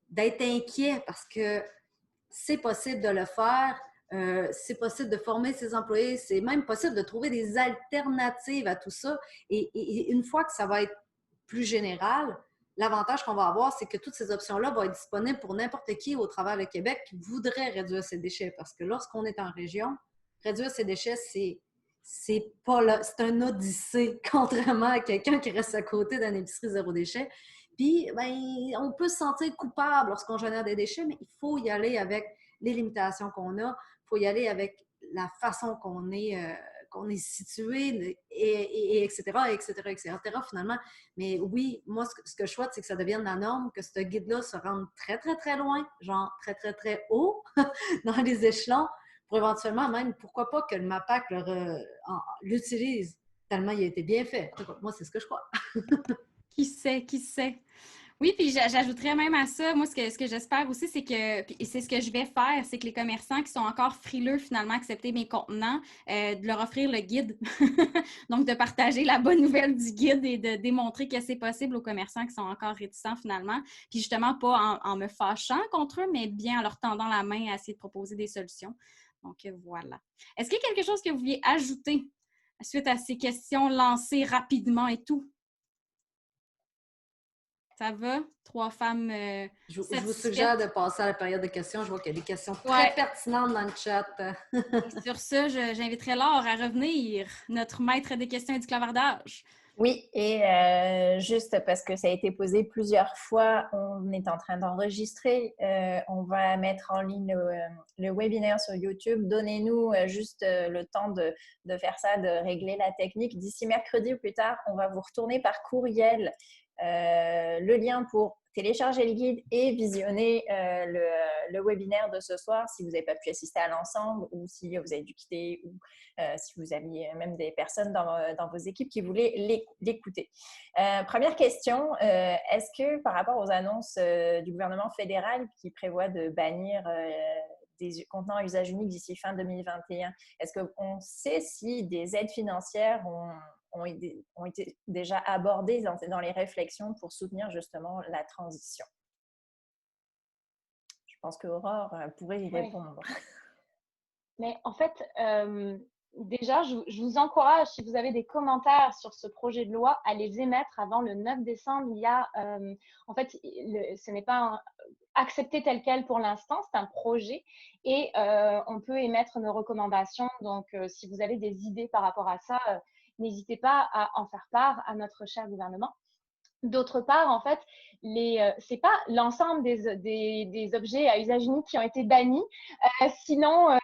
d'être inquiets parce que c'est possible de le faire, c'est possible de former ses employés, c'est même possible de trouver des alternatives à tout ça. Et une fois que ça va être plus général, l'avantage qu'on va avoir, c'est que toutes ces options-là vont être disponibles pour n'importe qui au travers du Québec qui voudrait réduire ses déchets. Parce que lorsqu'on est en région, réduire ses déchets, c'est pas là, c'est un odyssée, contrairement à quelqu'un qui reste à côté d'une épicerie zéro déchet. Puis, on peut se sentir coupable lorsqu'on génère des déchets, mais il faut y aller avec les limitations qu'on a, il faut y aller avec la façon qu'on est situé, et etc., etc., etc., finalement. Mais oui, moi, ce que je souhaite, c'est que ça devienne la norme, que ce guide-là se rende très, très, très loin, genre très, très, très haut dans les échelons, pour éventuellement même, pourquoi pas que le MAPAC l'utilise, tellement il a été bien fait. Moi, c'est ce que je crois. Qui sait, qui sait? Oui, puis j'ajouterais même à ça, moi, ce que j'espère aussi, c'est que, et c'est ce que je vais faire, c'est que les commerçants qui sont encore frileux, finalement, accepter mes contenants, de leur offrir le guide. Donc, de partager la bonne nouvelle du guide et de démontrer que c'est possible aux commerçants qui sont encore réticents, finalement. Puis justement, pas en me fâchant contre eux, mais bien en leur tendant la main à essayer de proposer des solutions. Donc, voilà. Est-ce qu'il y a quelque chose que vous vouliez ajouter suite à ces questions lancées rapidement et tout? Ça va? 3 femmes je vous suggère de passer à la période de questions. Je vois qu'il y a des questions très pertinentes dans le chat. Sur ce, j'inviterai Laure à revenir, notre maître des questions et du clavardage. Oui, et juste parce que ça a été posé plusieurs fois, on est en train d'enregistrer. On va mettre en ligne le webinaire sur YouTube. Donnez-nous juste le temps de faire ça, de régler la technique. D'ici mercredi ou plus tard, on va vous retourner par courriel le lien pour télécharger le guide et visionner le webinaire de ce soir si vous n'avez pas pu assister à l'ensemble ou si vous avez dû quitter ou si vous aviez même des personnes dans vos équipes qui voulaient l'écouter. Première question, est-ce que par rapport aux annonces du gouvernement fédéral qui prévoit de bannir des contenants à usage unique d'ici fin 2021, est-ce qu'on sait si des aides financières ont été déjà abordées dans les réflexions pour soutenir justement la transition? Je pense qu'Aurore pourrait y répondre. Mais en fait, déjà, je vous encourage, si vous avez des commentaires sur ce projet de loi, à les émettre avant le 9 décembre. En fait, ce n'est pas accepté tel quel pour l'instant, c'est un projet et on peut émettre nos recommandations. Donc, si vous avez des idées par rapport à ça, n'hésitez pas à en faire part à notre cher gouvernement. D'autre part, en fait, c'est pas l'ensemble des objets à usage unique qui ont été bannis. Sinon,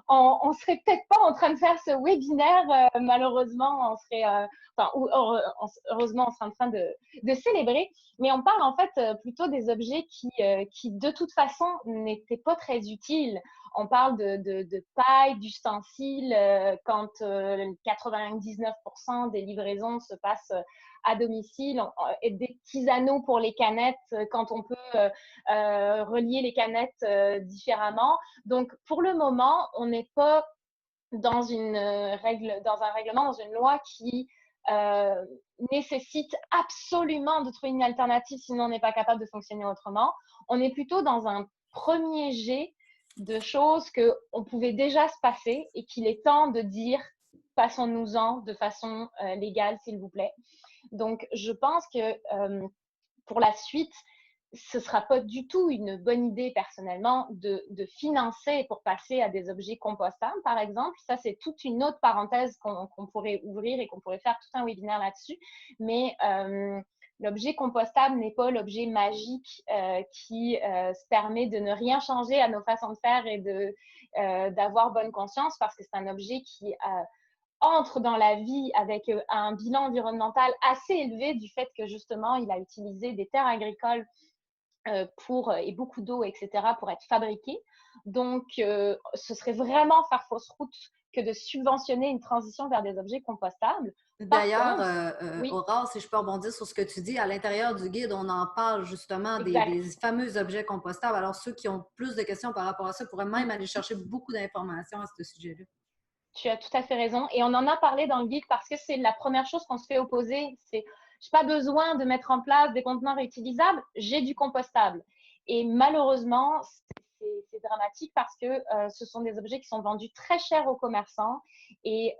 on serait peut-être pas en train de faire ce webinaire. Malheureusement, heureusement, on serait en train de célébrer. Mais on parle en fait plutôt des objets qui de toute façon, n'étaient pas très utiles. On parle de paille, d'ustensiles, quand 99% des livraisons se passent à domicile, et des petits anneaux pour les canettes quand on peut relier les canettes différemment. Donc, pour le moment, on n'est pas dans un règlement, dans une loi qui nécessite absolument de trouver une alternative, sinon on n'est pas capable de fonctionner autrement. On est plutôt dans un premier jet de choses qu'on pouvait déjà se passer et qu'il est temps de dire passons-nous-en de façon légale, s'il vous plaît. Donc, je pense que pour la suite, ce ne sera pas du tout une bonne idée personnellement de financer pour passer à des objets compostables, par exemple. Ça, c'est toute une autre parenthèse qu'on pourrait ouvrir et qu'on pourrait faire tout un webinaire là-dessus. Mais l'objet compostable n'est pas l'objet magique qui se permet de ne rien changer à nos façons de faire et d'avoir bonne conscience, parce que c'est un objet qui entre dans la vie avec un bilan environnemental assez élevé du fait que justement il a utilisé des terres agricoles et beaucoup d'eau, etc., pour être fabriqué. Donc, ce serait vraiment faire fausse route que de subventionner une transition vers des objets compostables. D'ailleurs, oui. Aurore, si je peux rebondir sur ce que tu dis, à l'intérieur du guide, on en parle justement des fameux objets compostables. Alors, ceux qui ont plus de questions par rapport à ça pourraient même aller chercher beaucoup d'informations à ce sujet-là. Tu as tout à fait raison. Et on en a parlé dans le guide parce que c'est la première chose qu'on se fait opposer. C'est, je n'ai pas besoin de mettre en place des contenants réutilisables, j'ai du compostable. Et malheureusement, c'est dramatique parce que ce sont des objets qui sont vendus très cher aux commerçants et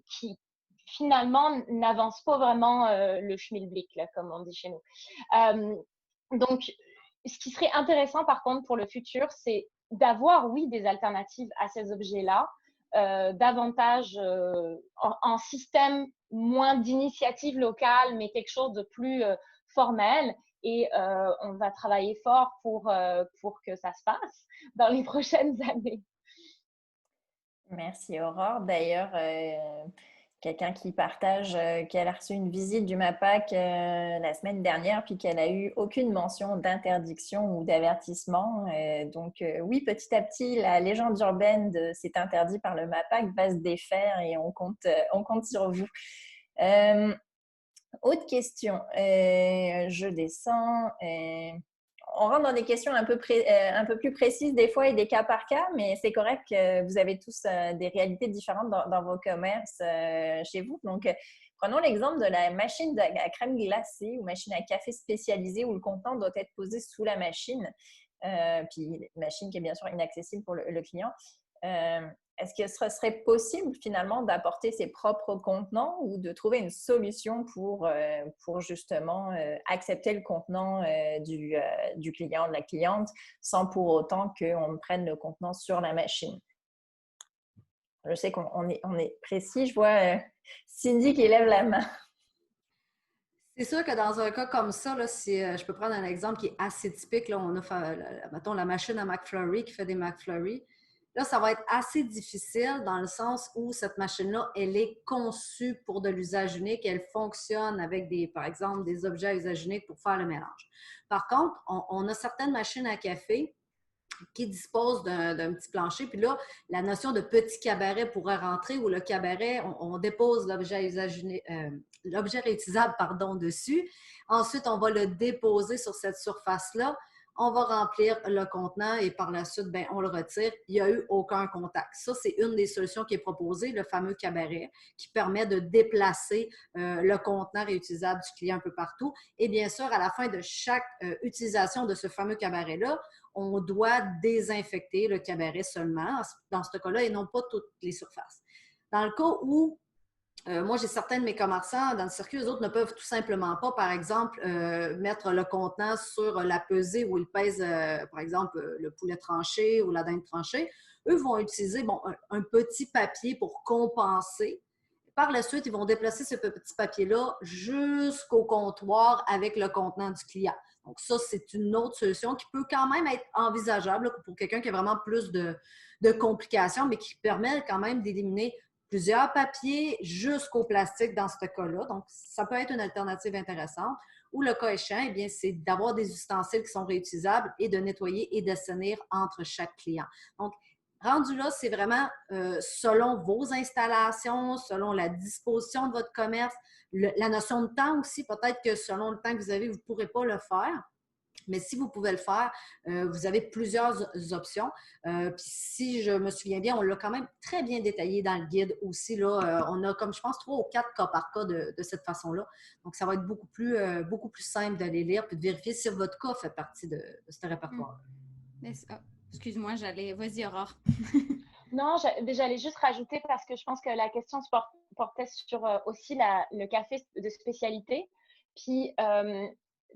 qui finalement n'avancent pas vraiment le schmilblick, là, comme on dit chez nous. Donc, ce qui serait intéressant par contre pour le futur, c'est d'avoir, oui, des alternatives à ces objets-là, davantage en système moins d'initiative locale, mais quelque chose de plus formel. Et on va travailler fort pour que ça se passe dans les prochaines années. Merci Aurore. D'ailleurs, quelqu'un qui partage qu'elle a reçu une visite du MAPAC la semaine dernière, puis qu'elle a eu aucune mention d'interdiction ou d'avertissement. Donc oui, petit à petit, la légende urbaine de c'est interdit par le MAPAC va se défaire et on compte sur vous. Autre question. Je descends. On rentre dans des questions un peu plus précises des fois et des cas par cas, mais c'est correct que vous avez tous des réalités différentes dans vos commerces chez vous. Donc, prenons l'exemple de la machine à crème glacée ou machine à café spécialisée où le contenant doit être posé sous la machine, puis une machine qui est bien sûr inaccessible pour le client. Est-ce que ce serait possible finalement d'apporter ses propres contenants ou de trouver une solution pour justement accepter le contenant du client, de la cliente, sans pour autant qu'on prenne le contenant sur la machine? Je sais qu'on est précis. Je vois Cindy qui lève la main. C'est sûr que dans un cas comme ça, là, si je peux prendre un exemple qui est assez typique, là, on a, mettons, la machine à McFlurry qui fait des McFlurry. Là, ça va être assez difficile dans le sens où cette machine-là, elle est conçue pour de l'usage unique. Elle fonctionne avec, par exemple, des objets à usage unique pour faire le mélange. Par contre, on a certaines machines à café qui disposent d'un petit plancher. Puis là, la notion de petit cabaret pourrait rentrer où le cabaret, on dépose l'objet à usage unique, l'objet réutilisable, pardon, dessus. Ensuite, on va le déposer sur cette surface-là. On va remplir le contenant et par la suite, bien, on le retire. Il n'y a eu aucun contact. Ça, c'est une des solutions qui est proposée, le fameux cabaret, qui permet de déplacer le contenant réutilisable du client un peu partout. Et bien sûr, à la fin de chaque utilisation de ce fameux cabaret-là, on doit désinfecter le cabaret seulement, dans ce cas-là, et non pas toutes les surfaces. Dans le cas où moi, j'ai certains de mes commerçants dans le circuit, eux autres ne peuvent tout simplement pas, par exemple, mettre le contenant sur la pesée où ils pèsent, par exemple, le poulet tranché ou la dinde tranchée. Eux vont utiliser un petit papier pour compenser. Par la suite, ils vont déplacer ce petit papier-là jusqu'au comptoir avec le contenant du client. Donc, ça, c'est une autre solution qui peut quand même être envisageable pour quelqu'un qui a vraiment plus de complications, mais qui permet quand même d'éliminer plusieurs papiers jusqu'au plastique dans ce cas-là. Donc, ça peut être une alternative intéressante. Ou le cas échéant, eh bien, c'est d'avoir des ustensiles qui sont réutilisables et de nettoyer et d'assainir entre chaque client. Donc, rendu là, c'est vraiment selon vos installations, selon la disposition de votre commerce, la notion de temps aussi. Peut-être que selon le temps que vous avez, vous ne pourrez pas le faire. Mais si vous pouvez le faire, vous avez plusieurs options. Puis si je me souviens bien, on l'a quand même très bien détaillé dans le guide aussi. Là, on a comme, je pense, 3 ou 4 cas par cas de cette façon-là. Donc, ça va être beaucoup plus simple de les lire puis de vérifier si votre cas fait partie de ce répertoire. Excuse-moi, Vas-y, Aurore. Non, j'allais juste rajouter parce que je pense que la question se portait sur aussi le café de spécialité. Puis,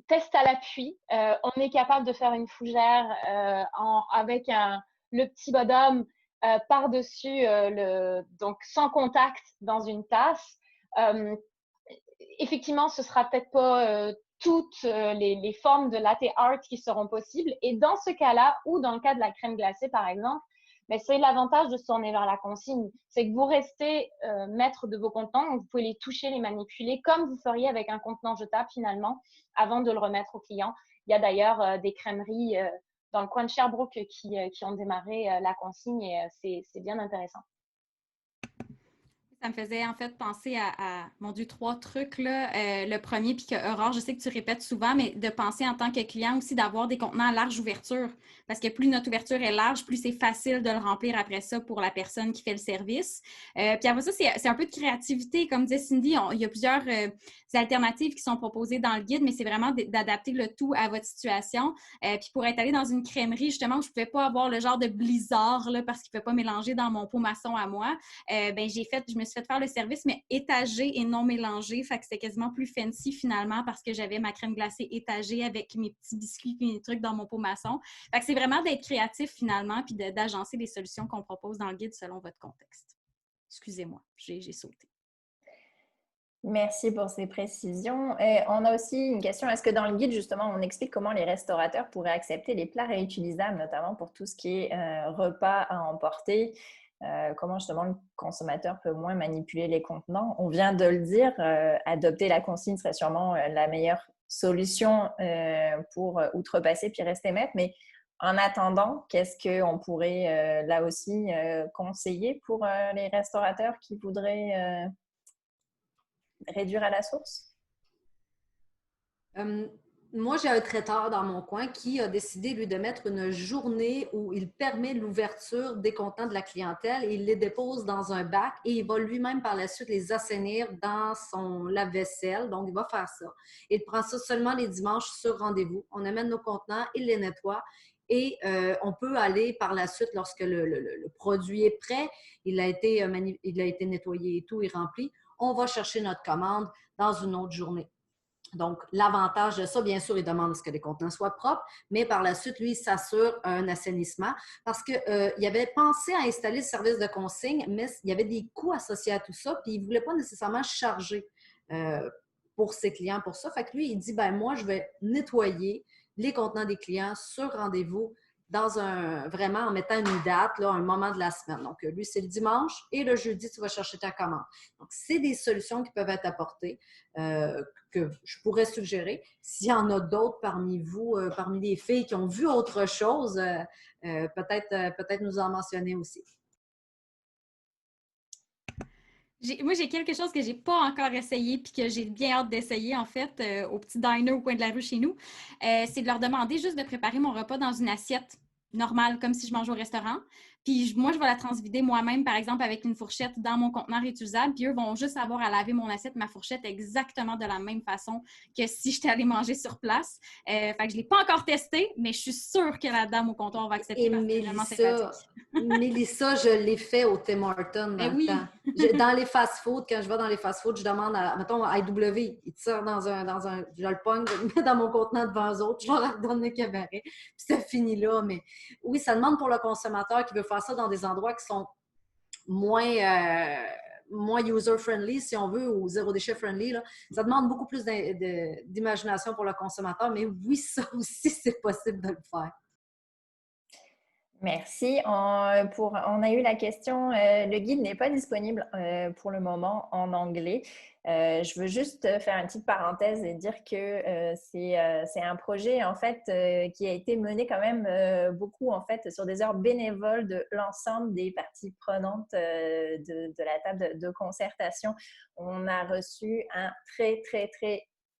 test à l'appui, on est capable de faire une fougère avec le petit bonhomme par-dessus, donc sans contact dans une tasse. Effectivement, ce sera peut-être pas toutes les formes de latte art qui seront possibles. Et dans ce cas-là, ou dans le cas de la crème glacée, par exemple, mais c'est l'avantage de se tourner vers la consigne. C'est que vous restez maître de vos contenants, donc vous pouvez les toucher, les manipuler, comme vous feriez avec un contenant jetable finalement, avant de le remettre au client. Il y a d'ailleurs des crèmeries dans le coin de Sherbrooke qui ont démarré la consigne et c'est bien intéressant. Ça me faisait en fait penser mon Dieu, 3 trucs. Là. Le premier, puis que Aurore, je sais que tu répètes souvent, mais de penser en tant que client aussi d'avoir des contenants à large ouverture. Parce que plus notre ouverture est large, plus c'est facile de le remplir après ça pour la personne qui fait le service. Puis après ça, c'est un peu de créativité. Comme disait Cindy, il y a plusieurs alternatives qui sont proposées dans le guide, mais c'est vraiment d'adapter le tout à votre situation. Puis pour être allé dans une crèmerie, justement, où je ne pouvais pas avoir le genre de blizzard là, parce qu'il ne peut pas mélanger dans mon pot maçon à moi, je me suis fait faire le service, mais étagé et non mélangé. Fait que c'était quasiment plus fancy finalement parce que j'avais ma crème glacée étagée avec mes petits biscuits et mes trucs dans mon pot maçon. Fait que c'est vraiment d'être créatif finalement puis d'agencer les solutions qu'on propose dans le guide selon votre contexte. Excusez-moi, j'ai sauté. Merci pour ces précisions. Et on a aussi une question. Est-ce que dans le guide, justement, on explique comment les restaurateurs pourraient accepter les plats réutilisables, notamment pour tout ce qui est repas à emporter? Comment justement le consommateur peut moins manipuler les contenants. On vient de le dire, adopter la consigne serait sûrement la meilleure solution pour outrepasser puis rester maître. Mais en attendant, qu'est-ce qu'on pourrait là aussi conseiller pour les restaurateurs qui voudraient réduire à la source? Moi, j'ai un traiteur dans mon coin qui a décidé, lui, de mettre une journée où il permet l'ouverture des contenants de la clientèle et il les dépose dans un bac et il va lui-même par la suite les assainir dans son lave-vaisselle. Donc, il va faire ça. Il prend ça seulement les dimanches sur rendez-vous. On amène nos contenants, il les nettoie et on peut aller par la suite, lorsque le produit est prêt, il a été nettoyé et tout, il est rempli, on va chercher notre commande dans une autre journée. Donc, l'avantage de ça, bien sûr, il demande à ce que les contenants soient propres, mais par la suite, lui, il s'assure un assainissement parce qu'il avait pensé à installer le service de consigne, mais il y avait des coûts associés à tout ça, puis il ne voulait pas nécessairement charger pour ses clients pour ça. Fait que lui, il dit, moi, je vais nettoyer les contenants des clients sur rendez-vous vraiment en mettant une date, là, un moment de la semaine. Donc, lui, c'est le dimanche et le jeudi, tu vas chercher ta commande. Donc, c'est des solutions qui peuvent être apportées que je pourrais suggérer. S'il y en a d'autres parmi vous, parmi les filles qui ont vu autre chose, peut-être nous en mentionner aussi. Moi, j'ai quelque chose que j'ai pas encore essayé puis que j'ai bien hâte d'essayer, en fait, au petit diner au coin de la rue chez nous. C'est de leur demander juste de préparer mon repas dans une assiette normale, comme si je mangeais au restaurant. Puis moi, je vais la transvider moi-même, par exemple, avec une fourchette dans mon conteneur réutilisable. Puis eux vont juste avoir à laver mon assiette, ma fourchette, exactement de la même façon que si j'étais allée manger sur place. Fait que je ne l'ai pas encore testé, mais je suis sûre que la dame au comptoir va accepter parce que c'est vraiment sympathique. Mélissa, je l'ai fait au Tim Hortons dans le temps. Dans les fast-foods, quand je vais dans les fast-foods, je demande mettons, à IW, ils tirent dans un je le pogne, je le mets dans mon contenant devant eux autres, je leur donne le cabaret, puis ça finit là. Mais oui, ça demande pour le consommateur qui veut faire ça dans des endroits qui sont moins user-friendly, si on veut, ou zéro déchet-friendly. Là. Ça demande beaucoup plus d'imagination pour le consommateur, mais oui, ça aussi, c'est possible de le faire. Merci. On a eu la question, le guide n'est pas disponible pour le moment en anglais. Je veux juste faire une petite parenthèse et dire que c'est un projet en fait qui a été mené quand même beaucoup en fait sur des heures bénévoles de l'ensemble des parties prenantes de la table de concertation. On a reçu un très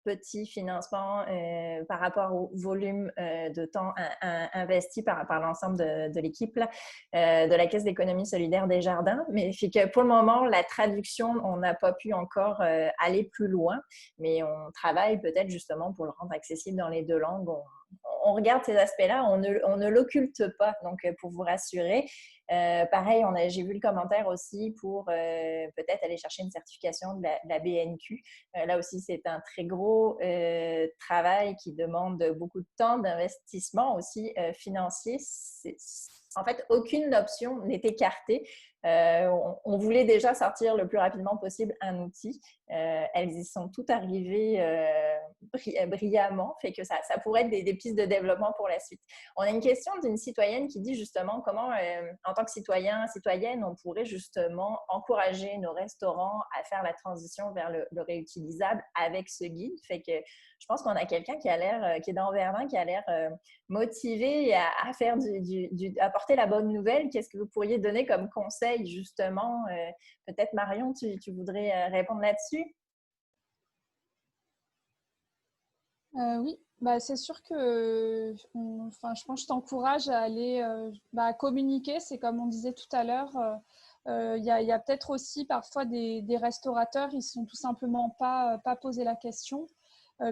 petit financement par rapport au volume de temps investi par l'ensemble de l'équipe de la Caisse d'économie solidaire des Jardins. Mais fait que pour le moment, la traduction, on n'a pas pu encore aller plus loin, mais on travaille peut-être justement pour le rendre accessible dans les deux langues. On regarde ces aspects-là, on ne l'occulte pas, donc pour vous rassurer. Pareil, j'ai vu le commentaire aussi pour peut-être aller chercher une certification de la BNQ. Là aussi, c'est un très gros travail qui demande beaucoup de temps, d'investissement aussi financier. En fait, aucune option n'est écartée. On voulait déjà sortir le plus rapidement possible un outil. Elles y sont toutes arrivées brillamment, fait que ça pourrait être des pistes de développement pour la suite. On a une question d'une citoyenne qui dit justement comment, en tant que citoyen, citoyenne, on pourrait justement encourager nos restaurants à faire la transition vers le réutilisable avec ce guide. Fait que je pense qu'on a quelqu'un qui est dans Verdun, qui a l'air motivé à faire à porter la bonne nouvelle. Qu'est-ce que vous pourriez donner comme conseil justement? Peut-être Marion, tu voudrais répondre là-dessus? Oui, c'est sûr que je pense que je t'encourage à aller à communiquer. C'est comme on disait tout à l'heure, il y a peut-être aussi parfois des restaurateurs, ils ne sont tout simplement pas posé la question.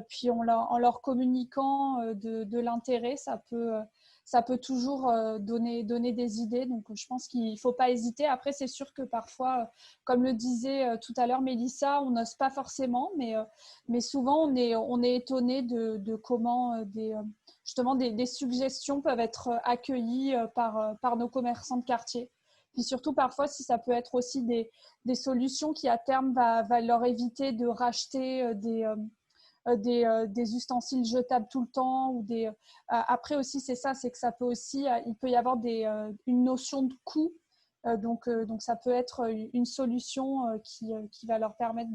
Puis en leur communiquant de l'intérêt, ça peut toujours donner des idées. Donc, je pense qu'il ne faut pas hésiter. Après, c'est sûr que parfois, comme le disait tout à l'heure Mélissa, on n'ose pas forcément, mais souvent, on est étonné de comment justement des suggestions peuvent être accueillies par nos commerçants de quartier. Puis surtout, parfois, si ça peut être aussi des solutions qui, à terme, va leur éviter de racheter des ustensiles jetables tout le temps ou après aussi c'est que ça peut aussi il peut y avoir une notion de coût donc ça peut être une solution qui va leur permettre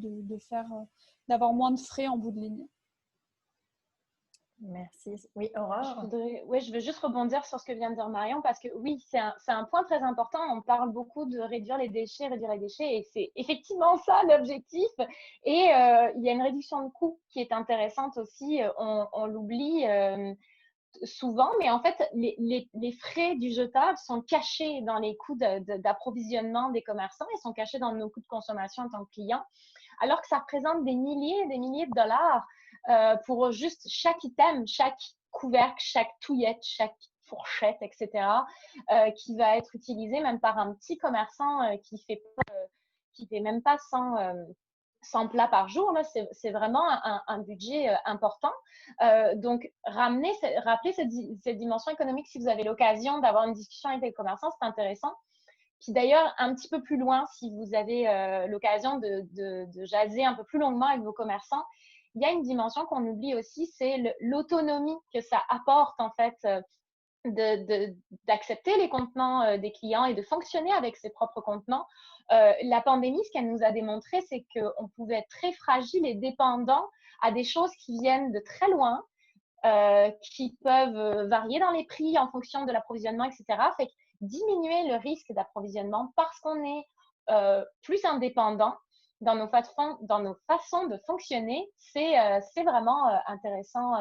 d'avoir moins de frais en bout de ligne. Merci. Oui, Aurore? Je veux juste rebondir sur ce que vient de dire Marion parce que oui, c'est un point très important. On parle beaucoup de réduire les déchets et c'est effectivement ça l'objectif. Et il y a une réduction de coûts qui est intéressante aussi. On l'oublie souvent, mais en fait, les frais du jetable sont cachés dans les coûts d'approvisionnement des commerçants. Ils sont cachés dans nos coûts de consommation en tant que clients, alors que ça représente des milliers de dollars pour juste chaque item, chaque couvercle, chaque touillette, chaque fourchette, etc., qui va être utilisé même par un petit commerçant qui fait même pas 100 plats par jour. Là, c'est vraiment un budget important. Donc, rappeler cette dimension économique si vous avez l'occasion d'avoir une discussion avec les commerçants, c'est intéressant. Puis d'ailleurs, un petit peu plus loin, si vous avez l'occasion de jaser un peu plus longuement avec vos commerçants, il y a une dimension qu'on oublie aussi, c'est l'autonomie que ça apporte en fait d'accepter les contenants des clients et de fonctionner avec ses propres contenants. La pandémie, ce qu'elle nous a démontré, c'est qu'on pouvait être très fragile et dépendant à des choses qui viennent de très loin, qui peuvent varier dans les prix en fonction de l'approvisionnement, etc. Fait que diminuer le risque d'approvisionnement parce qu'on est plus indépendant dans nos façons de fonctionner, c'est vraiment intéressant.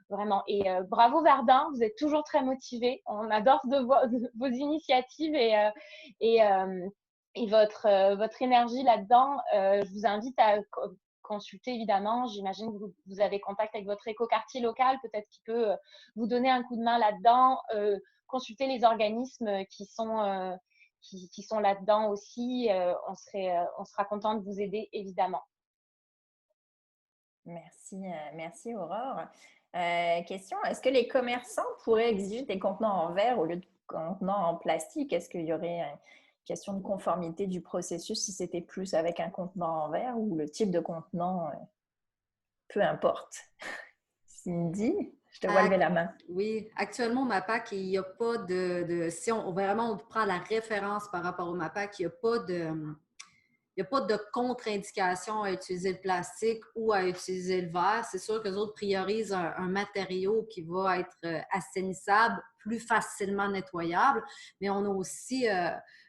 Vraiment. Et bravo Verdun, vous êtes toujours très motivés. On adore vos initiatives et votre énergie là-dedans. Je vous invite à consulter évidemment. J'imagine que vous avez contact avec votre écoquartier local, peut-être qu'il peut vous donner un coup de main là-dedans. Consulter les organismes qui sont là-dedans aussi. On sera content de vous aider évidemment. Merci Aurore. Question, est-ce que les commerçants pourraient exiger des contenants en verre au lieu de contenants en plastique? Est-ce qu'il y aurait une question de conformité du processus si c'était plus avec un contenant en verre ou le type de contenant, peu importe? Cindy, je te vois lever la main. Oui, actuellement au MAPAC, il n'y a pas si on prend la référence par rapport au MAPAC, il n'y a pas de contre-indication à utiliser le plastique ou à utiliser le verre. C'est sûr que les autres priorisent un matériau qui va être assainissable, plus facilement nettoyable, mais on a aussi,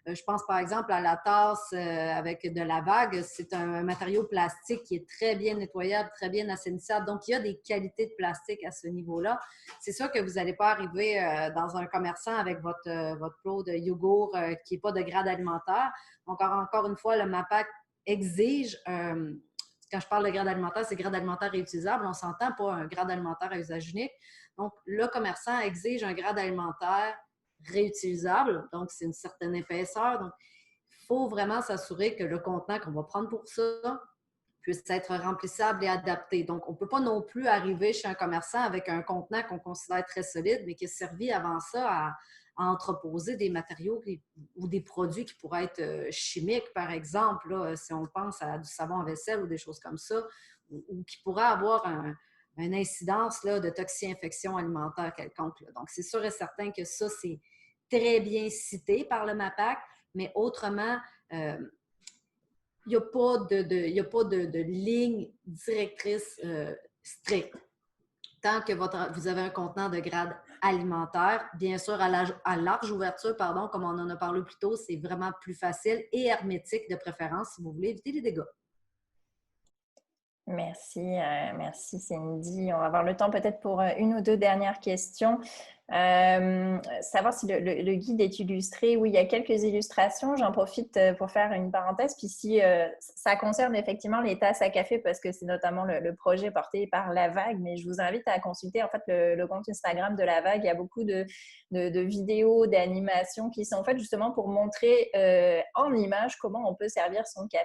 je pense par exemple à la tasse avec de la vague, c'est un matériau plastique qui est très bien nettoyable, très bien assainissable. Donc, il y a des qualités de plastique à ce niveau-là. C'est sûr que vous n'allez pas arriver dans un commerçant avec votre plot de yogourt qui n'est pas de grade alimentaire. Donc, encore une fois, le MAPAC exige, quand je parle de grade alimentaire, c'est grade alimentaire réutilisable. On s'entend pas un grade alimentaire à usage unique. Donc, le commerçant exige un grade alimentaire réutilisable. Donc, c'est une certaine épaisseur. Donc, il faut vraiment s'assurer que le contenant qu'on va prendre pour ça puisse être remplissable et adapté. Donc, on ne peut pas non plus arriver chez un commerçant avec un contenant qu'on considère très solide, mais qui a servi avant ça à entreposer des matériaux ou des produits qui pourraient être chimiques, par exemple, là, si on pense à du savon à vaisselle ou des choses comme ça, ou qui pourraient avoir une incidence là, de toxi-infection alimentaire quelconque. Là. Donc, c'est sûr et certain que ça, c'est très bien cité par le MAPAC, mais autrement, il n'y a pas de ligne directrice stricte. Tant que vous avez un contenant de grade alimentaire, bien sûr, à large ouverture, comme on en a parlé plus tôt, c'est vraiment plus facile et hermétique de préférence si vous voulez éviter les dégâts. Merci Cindy. On va avoir le temps peut-être pour une ou deux dernières questions. Savoir si le guide est illustré. Oui, il y a quelques illustrations. J'en profite pour faire une parenthèse. Puis si ça concerne effectivement les tasses à café, parce que c'est notamment le projet porté par La Vague, mais je vous invite à consulter en fait le compte Instagram de La Vague. Il y a beaucoup de vidéos, d'animations qui sont faites justement pour montrer en image comment on peut servir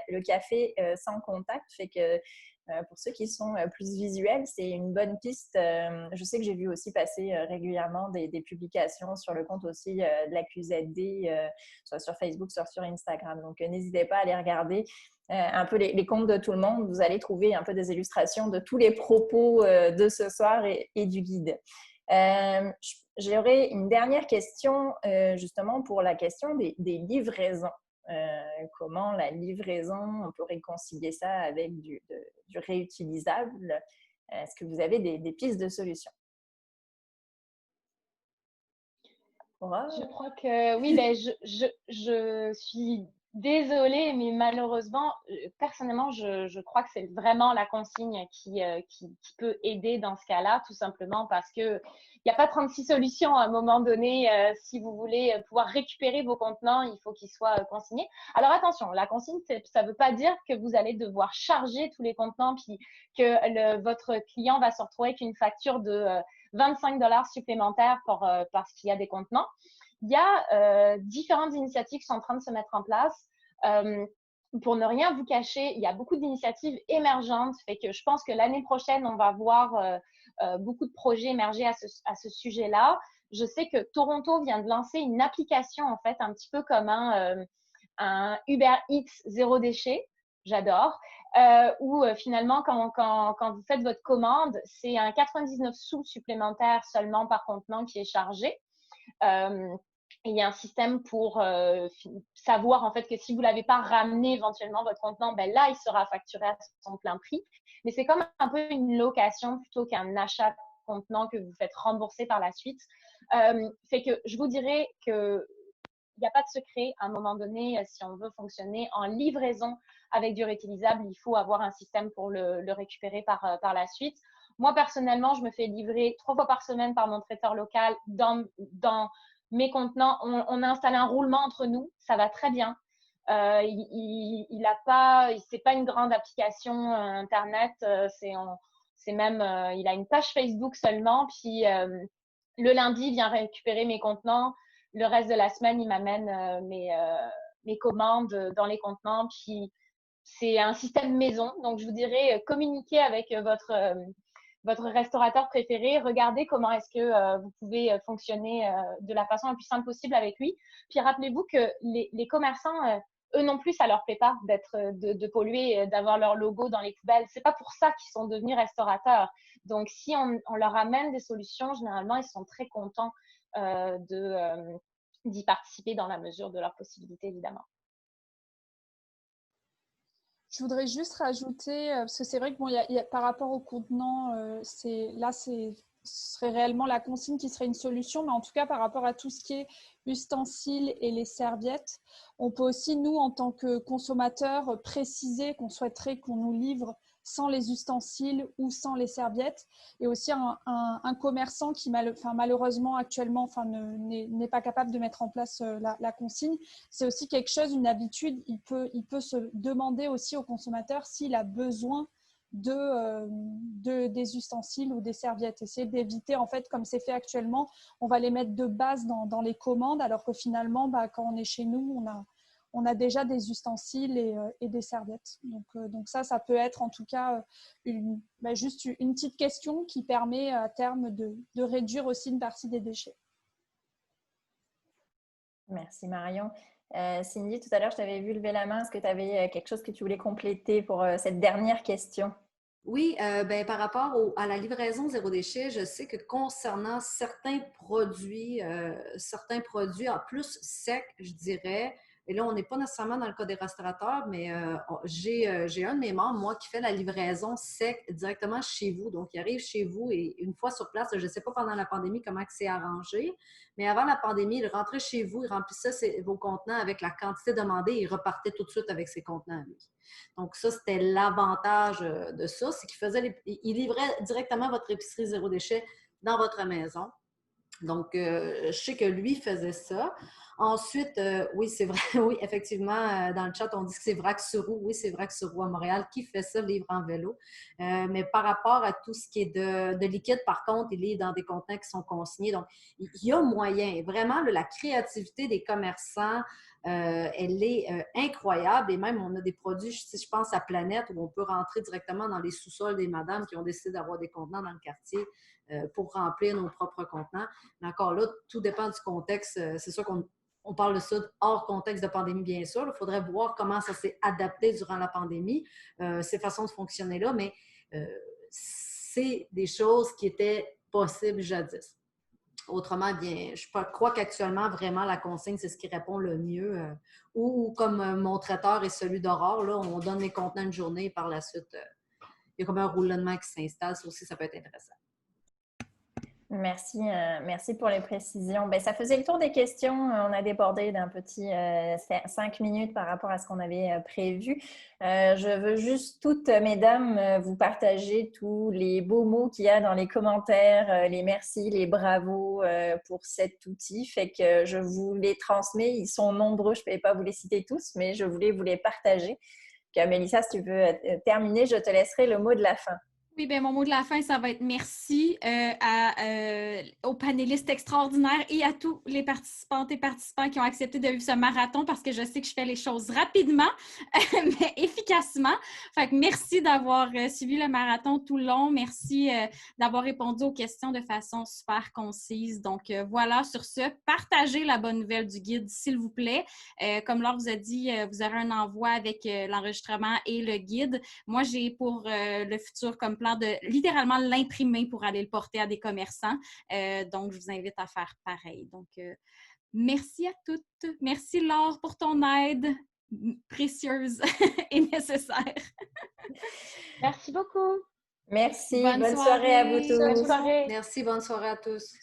le café sans contact. Fait que pour ceux qui sont plus visuels, c'est une bonne piste. Je sais que j'ai vu aussi passer régulièrement des publications sur le compte aussi de la QZD, soit sur Facebook, soit sur Instagram. Donc, n'hésitez pas à aller regarder un peu les comptes de tout le monde. Vous allez trouver un peu des illustrations de tous les propos de ce soir et du guide. J'aurais une dernière question justement pour la question des livraisons. Comment la livraison, on peut réconcilier ça avec du réutilisable. Est-ce que vous avez des pistes de solutions? Je crois que oui, ben, je suis désolée, mais malheureusement, personnellement, je crois que c'est vraiment la consigne qui peut aider dans ce cas-là, tout simplement parce que il n'y a pas 36 solutions à un moment donné. Si vous voulez pouvoir récupérer vos contenants, il faut qu'ils soient consignés. Alors attention, la consigne, ça ne veut pas dire que vous allez devoir charger tous les contenants puis que votre client va se retrouver avec une facture de 25 $ supplémentaires parce qu'il y a des contenants. Il y a différentes initiatives qui sont en train de se mettre en place. Pour ne rien vous cacher, il y a beaucoup d'initiatives émergentes. Fait que je pense que l'année prochaine, on va voir beaucoup de projets émerger à ce sujet-là. Je sais que Toronto vient de lancer une application, en fait, un petit peu comme un Uber Eats zéro déchet. J'adore. Où finalement, quand vous faites votre commande, c'est un 99 sous supplémentaire seulement par contenant qui est chargé. il y a un système pour savoir en fait que si vous l'avez pas ramené éventuellement votre contenant, ben là il sera facturé à son plein prix. Mais c'est comme un peu une location plutôt qu'un achat de contenant que vous faites rembourser par la suite. Fait que je vous dirais que il n'y a pas de secret. À un moment donné, si on veut fonctionner en livraison avec du réutilisable, il faut avoir un système pour le récupérer par la suite. Moi, personnellement, je me fais livrer 3 fois par semaine par mon traiteur local dans mes contenants. On a installé un roulement entre nous. Ça va très bien. Il a pas, c'est pas une grande application Internet. C'est même, il a une page Facebook seulement. Puis le lundi, il vient récupérer mes contenants. Le reste de la semaine, il m'amène mes commandes dans les contenants. Puis c'est un système maison. Donc, je vous dirais, communiquez avec votre restaurateur préféré. Regardez comment est-ce que vous pouvez fonctionner de la façon la plus simple possible avec lui. Puis rappelez-vous que les commerçants, eux non plus, ça leur plaît pas de polluer, d'avoir leur logo dans les poubelles. C'est pas pour ça qu'ils sont devenus restaurateurs. Donc, si on leur amène des solutions, généralement, ils sont très contents d'y participer dans la mesure de leurs possibilités, évidemment. Je voudrais juste rajouter, parce que c'est vrai que bon, par rapport au contenant, ce serait réellement la consigne qui serait une solution, mais en tout cas par rapport à tout ce qui est ustensiles et les serviettes, on peut aussi, nous, en tant que consommateurs, préciser qu'on souhaiterait qu'on nous livre sans les ustensiles ou sans les serviettes. Et aussi un commerçant qui malheureusement actuellement n'est pas capable de mettre en place la consigne. C'est aussi quelque chose, une habitude. Il peut se demander aussi au consommateur s'il a besoin des ustensiles ou des serviettes. Essayer d'éviter, en fait, comme c'est fait actuellement, on va les mettre de base dans les commandes, alors que finalement, quand on est chez nous, on a déjà des ustensiles et des serviettes. Donc ça peut être en tout cas juste une petite question qui permet à terme de réduire aussi une partie des déchets. Merci Marion. Cindy, tout à l'heure, je t'avais vu lever la main. Est-ce que tu avais quelque chose que tu voulais compléter pour cette dernière question? Oui, par rapport à la livraison zéro déchet, je sais que concernant certains produits en plus secs, je dirais, et là, on n'est pas nécessairement dans le cas des restaurateurs, mais j'ai un de mes membres, moi, qui fait la livraison sec directement chez vous. Donc, il arrive chez vous et une fois sur place, je ne sais pas pendant la pandémie comment c'est arrangé, mais avant la pandémie, il rentrait chez vous, il remplissait vos contenants avec la quantité demandée et il repartait tout de suite avec ses contenants à lui. Donc, ça, c'était l'avantage de ça, c'est il livrait directement votre épicerie zéro déchet dans votre maison. Donc, je sais que lui faisait ça. Ensuite, oui, c'est vrai, oui, effectivement, dans le chat, on dit que c'est Vrac sur roue. Oui, c'est Vrac sur roue à Montréal qui fait ça, livre en vélo. Mais par rapport à tout ce qui est de liquide, par contre, il est dans des contenants qui sont consignés. Donc, il y a moyen. Vraiment, la créativité des commerçants, elle est incroyable. Et même, on a des produits, si je pense à Planète, où on peut rentrer directement dans les sous-sols des madames qui ont décidé d'avoir des contenants dans le quartier pour remplir nos propres contenants. Mais encore là, tout dépend du contexte. C'est sûr qu'on parle de ça hors contexte de pandémie, bien sûr. Il faudrait voir comment ça s'est adapté durant la pandémie, ces façons de fonctionner-là, mais c'est des choses qui étaient possibles jadis. Autrement, bien, je crois qu'actuellement, vraiment, la consigne, c'est ce qui répond le mieux. Ou comme mon traiteur et celui d'Aurore, là, on donne les contenants une journée et par la suite, il y a comme un roulement qui s'installe. Ça aussi, ça peut être intéressant. Merci, merci pour les précisions. Ça faisait le tour des questions. On a débordé d'un petit 5 minutes par rapport à ce qu'on avait prévu. Je veux juste, toutes mesdames, vous partager tous les beaux mots qu'il y a dans les commentaires, les merci, les bravos pour cet outil. Fait que je vous les transmets. Ils sont nombreux, je ne peux pas vous les citer tous, mais je voulais vous les partager. Donc, Mélissa, si tu veux terminer, je te laisserai le mot de la fin. Oui, bien, mon mot de la fin, ça va être merci aux panélistes extraordinaires et à tous les participantes et participants qui ont accepté de vivre ce marathon parce que je sais que je fais les choses rapidement, mais efficacement. Fait que merci d'avoir suivi le marathon tout le long. Merci d'avoir répondu aux questions de façon super concise. Donc, voilà, sur ce, partagez la bonne nouvelle du guide, s'il vous plaît. Comme Laure vous a dit, vous aurez un envoi avec l'enregistrement et le guide. Moi, j'ai pour le futur comme exemplaire de littéralement l'imprimer pour aller le porter à des commerçants. Donc, je vous invite à faire pareil. Donc, merci à toutes. Merci Laure pour ton aide précieuse et nécessaire. Merci beaucoup. Merci. Bonne soirée à vous tous. Bonne soirée. Merci, bonne soirée à tous.